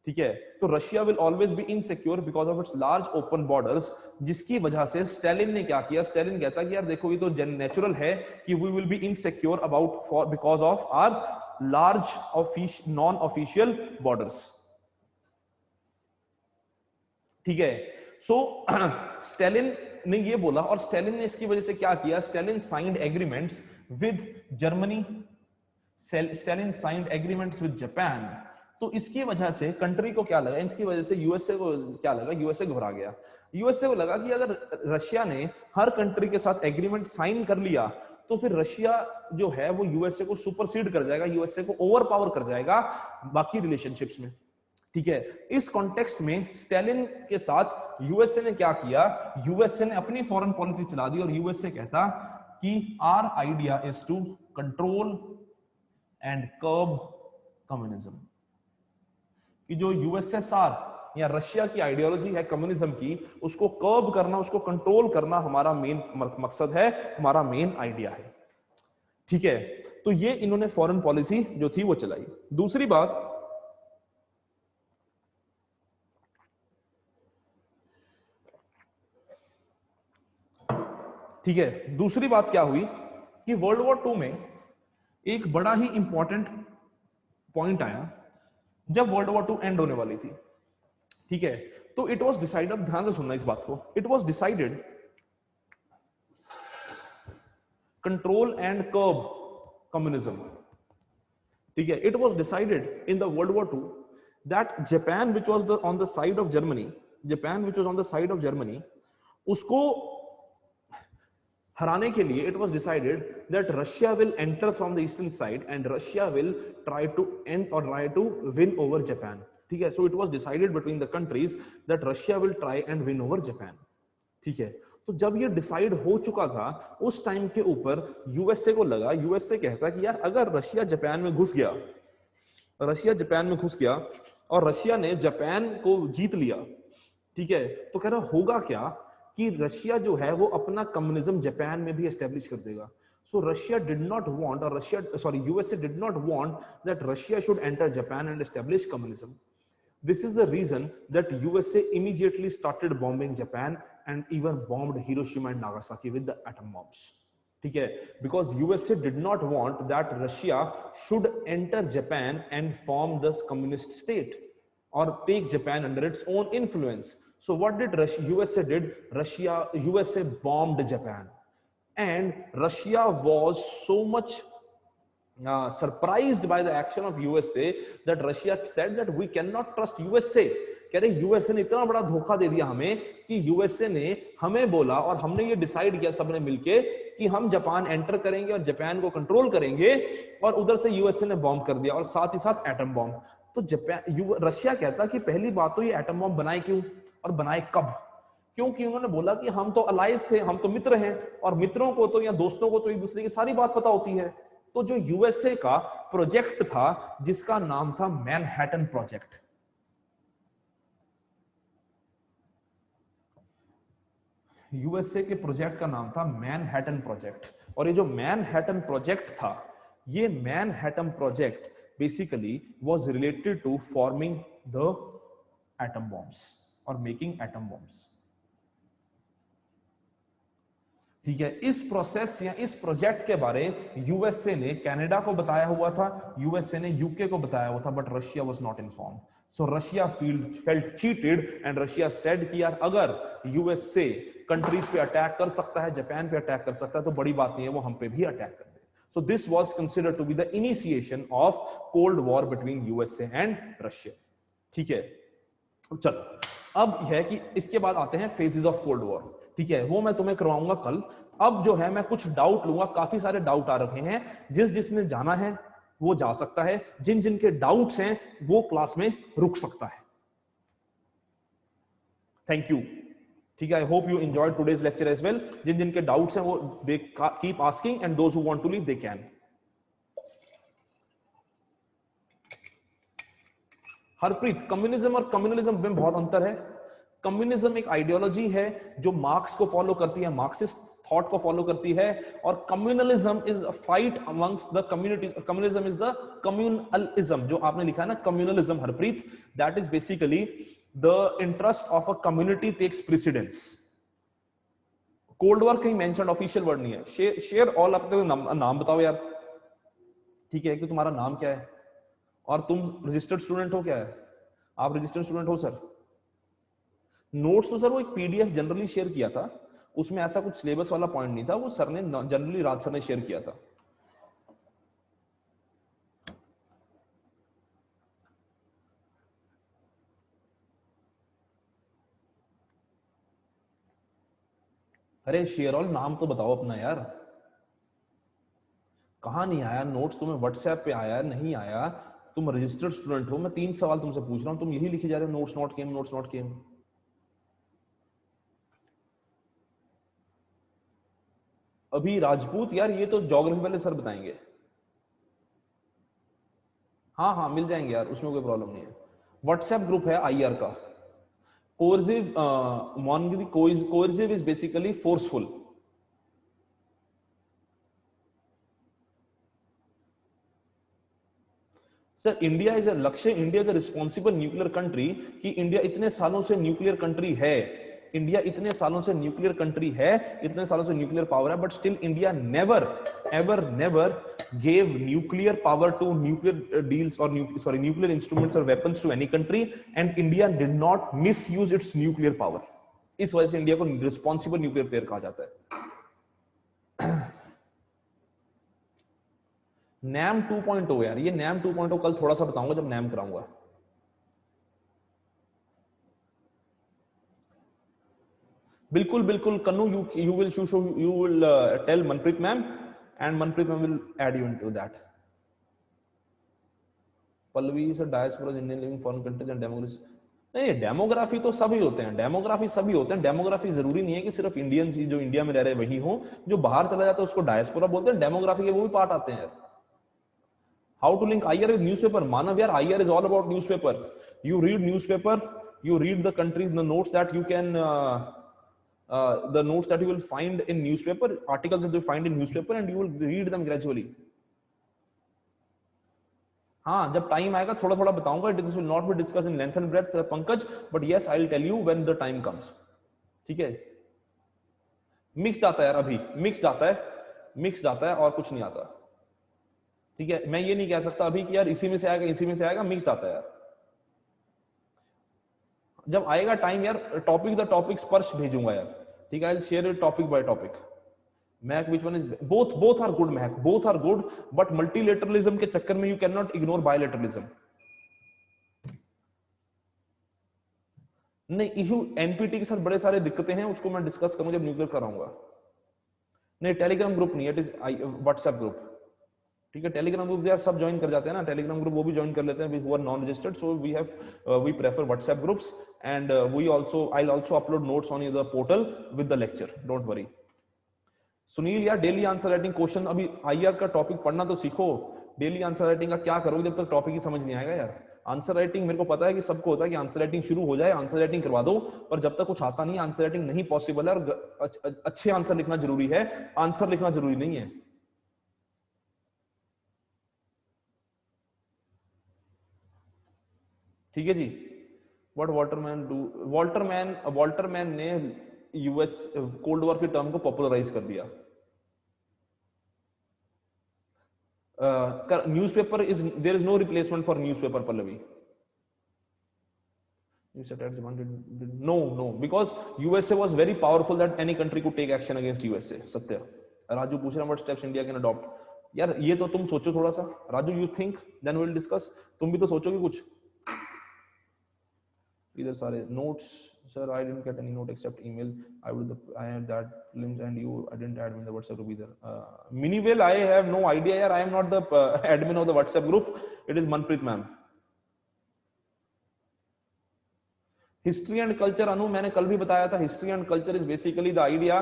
ठीक है, तो Russia will always be insecure because of its large open borders, जिसकी वजह से स्टेलिन ने क्या किया? स्टेलिन कहता कि यार देखो ये तो नेचुरल है कि we will be insecure about for because of our large non official borders. ठीक है, सो स्टेलिन ने ये बोला, और स्टेलिन ने इसकी वजह से क्या किया? Stalin signed agreements with Germany, Stalin signed agreements with Japan. तो इसकी वजह से कंट्री को क्या लगा? इसकी वजह से यूएसए को क्या लगा? यूएसए घबरा गया। यूएसए को लगा कि अगर रशिया ने हर कंट्री के साथ एग्रीमेंट साइन कर लिया तो फिर रशिया जो है वो यूएसए को सुपरसीड कर जाएगा, यूएसए को ओवर पावर कर जाएगा बाकी रिलेशनशिप्स में। ठीक है, इस कॉन्टेक्स्ट में स्टेलिन के साथ यूएसए ने क्या किया? यूएसए ने अपनी फॉरेन पॉलिसी चला दी, और यूएसए कहता कि our idea is to control and curb communism. कि जो यूएसएसआर या रशिया की आइडियोलॉजी है कम्युनिज्म की, उसको कर्ब करना, उसको कंट्रोल करना हमारा मेन मकसद है, हमारा मेन आइडिया है। ठीक है, तो ये इन्होंने फॉरेन पॉलिसी जो थी वो चलाई। दूसरी बात, ठीक है, दूसरी बात क्या हुई कि वर्ल्ड वॉर 2 में एक बड़ा ही इंपॉर्टेंट पॉइंट आया जब वर्ल्ड वॉर 2 एंड होने वाली थी। ठीक है, तो इट वाज डिसाइडेड, ध्यान से सुनना इस बात को, it was decided control and curb communism. ठीक है, it was decided in the world war 2 that Japan which was on the side of Germany, Japan which was on the side of Germany, उसको हराने के लिए it was decided that Russia will enter from the eastern side and Russia will try to and और try to win over Japan. ठीक है, so it was decided between the countries that Russia will try and win over Japan. ठीक है, तो जब ये decide हो चुका था उस टाइम के ऊपर यूएसए को लगा, यूएसए कहता कि यार अगर रशिया जापान में घुस गया, रशिया जापान में घुस गया और रशिया ने जापान को जीत लिया, ठीक है, तो कह रहा होगा क्या कि रशिया जो है वो अपना कम्युनिज्म जापान में भी एस्टेब्लिश कर देगा। So Russia did not want, और Russia sorry USA did not want that Russia should enter Japan and establish communism. This is the reason that USA immediately started bombing Japan and even bombed Hiroshima and Nagasaki with the atom bombs. ठीक है, because USA did not want that Russia should enter Japan and form this communist state or take Japan under its own influence. So what did USA did? USA bombed Japan, and Russia was so much surprised by the action of USA that Russia said that we cannot trust USA. कह रहे USA ने इतना बड़ा धोखा दे दिया हमें कि USA ने हमें बोला और हमने ये डिसाइड किया सबने मिलके कि हम जापान एंटर करेंगे और जापान को कंट्रोल करेंगे, और उधर से यूएसए ने बॉम्ब कर दिया और साथ ही साथ एटम बॉम्ब। तो रशिया कहता कि पहली बात तो ये एटम बॉम्ब बनाए क्यों और बनाए कब? क्योंकि उन्होंने बोला कि हम तो अलाइज थे, हम तो मित्र हैं, और मित्रों को तो या दोस्तों को तो एक दूसरे की सारी बात पता होती है। तो जो यूएसए का प्रोजेक्ट था जिसका नाम था मैनहट्टन प्रोजेक्ट, यूएसए के प्रोजेक्ट का नाम था मैनहट्टन प्रोजेक्ट, और ये जो मैनहट्टन प्रोजेक्ट था, ये Manhattan project basically was related to forming the atom bombs और मेकिंग एटम बॉम्ब्स। ठीक है, इस प्रोसेस या इस प्रोजेक्ट के बारे यूएसए ने कनाडा को बताया हुआ था, यूएसए ने यूके को बताया हुआ था, but Russia was not informed. So Russia felt cheated and Russia said कि यार अगर यूएसए कंट्रीज पे अटैक कर सकता है, जापान पे अटैक कर सकता है, तो बड़ी बात नहीं है वो हम पे भी अटैक कर दे। So this was considered to be the initiation of cold war between USA and Russia. ठीक है, चलो अब है कि इसके बाद आते हैं फेजेस ऑफ कोल्ड वॉर। ठीक है, वो मैं तुम्हें करवाऊंगा कल। अब जो है मैं कुछ डाउट लूंगा, काफी सारे डाउट आ रखे हैं, जिसने जाना है वो जा सकता है, जिनके डाउट्स हैं वो क्लास में रुक सकता है। Thank you. ठीक है, I hope you enjoyed today's lecture as well. जिनके डाउट्स हैं वो they keep asking and those who want to leave they can. Harpreet, communism और कम्युनलिज्म में बहुत अंतर है। कम्युनिज्म एक आइडियोलॉजी है जो मार्क्स को फॉलो करती है, मार्क्सिस्ट थॉट को फॉलो करती है, और communalism is a fight amongst the communities. Communism is the communalism, जो आपने लिखा है ना communalism Harpreet, that is basically the interest of a community takes precedence. Cold war कहीं मेंशन ऑफिशियल वर्ड नहीं है। शेयर ऑल, अपने नाम बताओ यार। ठीक है, कि तुम्हारा नाम क्या है और तुम रजिस्टर्ड स्टूडेंट हो क्या है? आप रजिस्टर्ड स्टूडेंट हो सर? नोट्स तो सर वो एक पीडीएफ जनरली शेयर किया था, उसमें ऐसा कुछ सिलेबस वाला पॉइंट नहीं था, वो सर ने जनरली राज सर ने शेयर किया था। अरे शेयर ऑल नाम तो बताओ अपना यार। कहां नहीं आया नोट्स? तुम्हें व्हाट्सएप पे आया नहीं आया? तुम रजिस्टर्ड स्टूडेंट हो, मैं 3 सवाल तुमसे पूछ रहा हूं, तुम यही लिखे जा रहे हो notes not came, notes not केम। अभी राजपूत यार, ये तो ज्योग्राफी वाले सर बताएंगे। हाँ हाँ मिल जाएंगे यार, उसमें कोई प्रॉब्लम नहीं है। व्हाट्सएप ग्रुप है आईआर का. Coercive coercive is basically forceful. Sir India is a लक्ष्य, India is a responsible nuclear country, कि इंडिया इतने सालों से न्यूक्लियर कंट्री है, इंडिया इतने सालों से न्यूक्लियर कंट्री है, इतने सालों से न्यूक्लियर पावर है, but still India never ever never gave nuclear power to nuclear deals or nuclear instruments or weapons to any country, and India did not misuse its nuclear power. इस वजह से India को responsible nuclear player कहा जाता है. NAM 2.0 यार, ये NAM 2.0 कल थोड़ा सा बताऊंगा जब नैम कराऊंगा. बिल्कुल बिल्कुल कन्नू, you will tell Manpreet ma'am, and Manpreet ma'am will add you into that. Pallavi is a diaspora Indian living in foreign countries and demography. नहीं, डेमोग्राफी तो सभी होते हैं, डेमोग्राफी सभी होते हैं. डेमोग्राफी जरूरी नहीं है कि सिर्फ इंडियंस ही जो इंडिया में रह रहे वही हो, जो बाहर चला जाता है उसको डायस्पोरा बोलते हैं. डेमोग्राफी के वो भी पार्ट आते हैं. How to link IR with newspaper? Manav यार, IR is all about newspaper. You read newspaper, you read the countries, the notes that you can the notes that you will find in newspaper, articles that you find in newspaper, and you will read them gradually. हाँ, जब time आएगा थोड़ा थोड़ा बताऊंगा. This will not be discussed in length and breadth, Pankaj, but yes, I'll tell you when the time comes. ठीक है. Mixed आता है यार, अभी मिक्स्ड आता है और कुछ नहीं आता. ठीक है, मैं ये नहीं कह सकता अभी कि यार इसी में से आएगा, मिक्स्ड आता है यार. जब आएगा टाइम यार, टॉपिक स्पर्श भेजूंगा यार. ठीक है, I will share it topic by topic. Mac which one is, both are good mac, both are good, but multilateralism के चक्कर में you can not ignore bilateralism. नहीं, इशू एनपीटी के साथ बड़े सारे दिक्कतें हैं, उसको मैं डिस्कस करूंगा जब न्यूक्लियर कराऊंगा. नहीं, टेलीग्राम ग्रुप नहीं, इट इज व्हाट्सएप ग्रुप. ठीक है, टेलीग्राम ग्रुप यार सब ज्वाइन कर जाते हैं ना, टेलीग्राम ग्रुप वो भी ज्वाइन कर लेते हैं who are non registered, so we prefer WhatsApp groups, and I'll also upload notes on the portal with the lecture, don't worry. Sunil यार, डेली आंसर राइटिंग क्वेश्चन, अभी आईआर का टॉपिक पढ़ना तो सीखो. डेली आंसर राइटिंग का क्या करोगे जब तक टॉपिक ही समझ नहीं आएगा यार. आंसर राइटिंग मेरे को पता है कि सबको होता है कि आंसर राइटिंग शुरू हो जाए, आंसर राइटिंग करवा दो, पर जब तक कुछ आता नहीं, आंसर राइटिंग नहीं पॉसिबल है. और अच्छे आंसर लिखना जरूरी है, आंसर लिखना जरूरी नहीं है. ठीक है जी. व्हाट वॉल्टरमैन ने यूएस कोल्ड वॉर के टर्म को पॉपुलराइज कर दिया. Newspaper is, there is no replacement for newspaper. Pallavi, you said that Japan no, because USA was very powerful that any country could take action against USA. सत्य. राजू पूछ रहा है what steps India can adopt. यार ये तो तुम सोचो थोड़ा सा. Raju, you think, then we'll discuss. तुम भी तो सोचोगे कुछ. Either सारे notes, sir, I didn't get any note except email. I had that limbs and you, I didn't add me in the WhatsApp group either. Minivel, I have no idea यार. I am not the admin of the WhatsApp group. It is Manpreet ma'am. History and culture, Anu मैंने कल भी बताया था. History and culture is basically the idea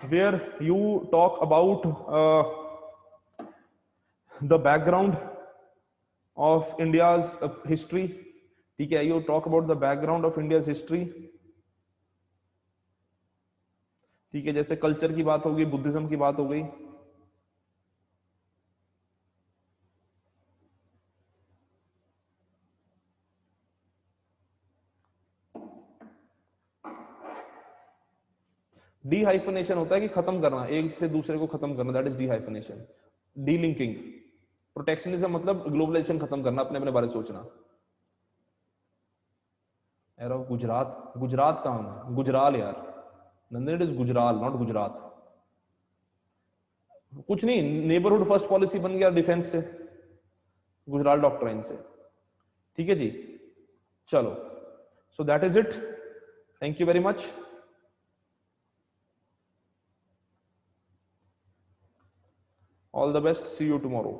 where you talk about the background of India's history. ठीक है, you talk about the background of India's history. ठीक है, जैसे कल्चर की बात हो गई, बुद्धिज्म की बात हो गई. डी हाइफनेशन होता है कि खत्म करना, एक से दूसरे को खत्म करना, that is de hyphenation. De linking. Protectionism मतलब ग्लोबलाइजेशन खत्म करना, अपने अपने बारे में सोचना. यार गुजरात कहां है? गुजराल यार, Nandan, it is Gujral, not Gujarat. कुछ नहीं, नेबरहुड फर्स्ट पॉलिसी बन गया डिफेंस से, गुजराल डॉक्ट्राइन से. ठीक है जी, चलो. So that is it. Thank you very much. All the best. See you tomorrow.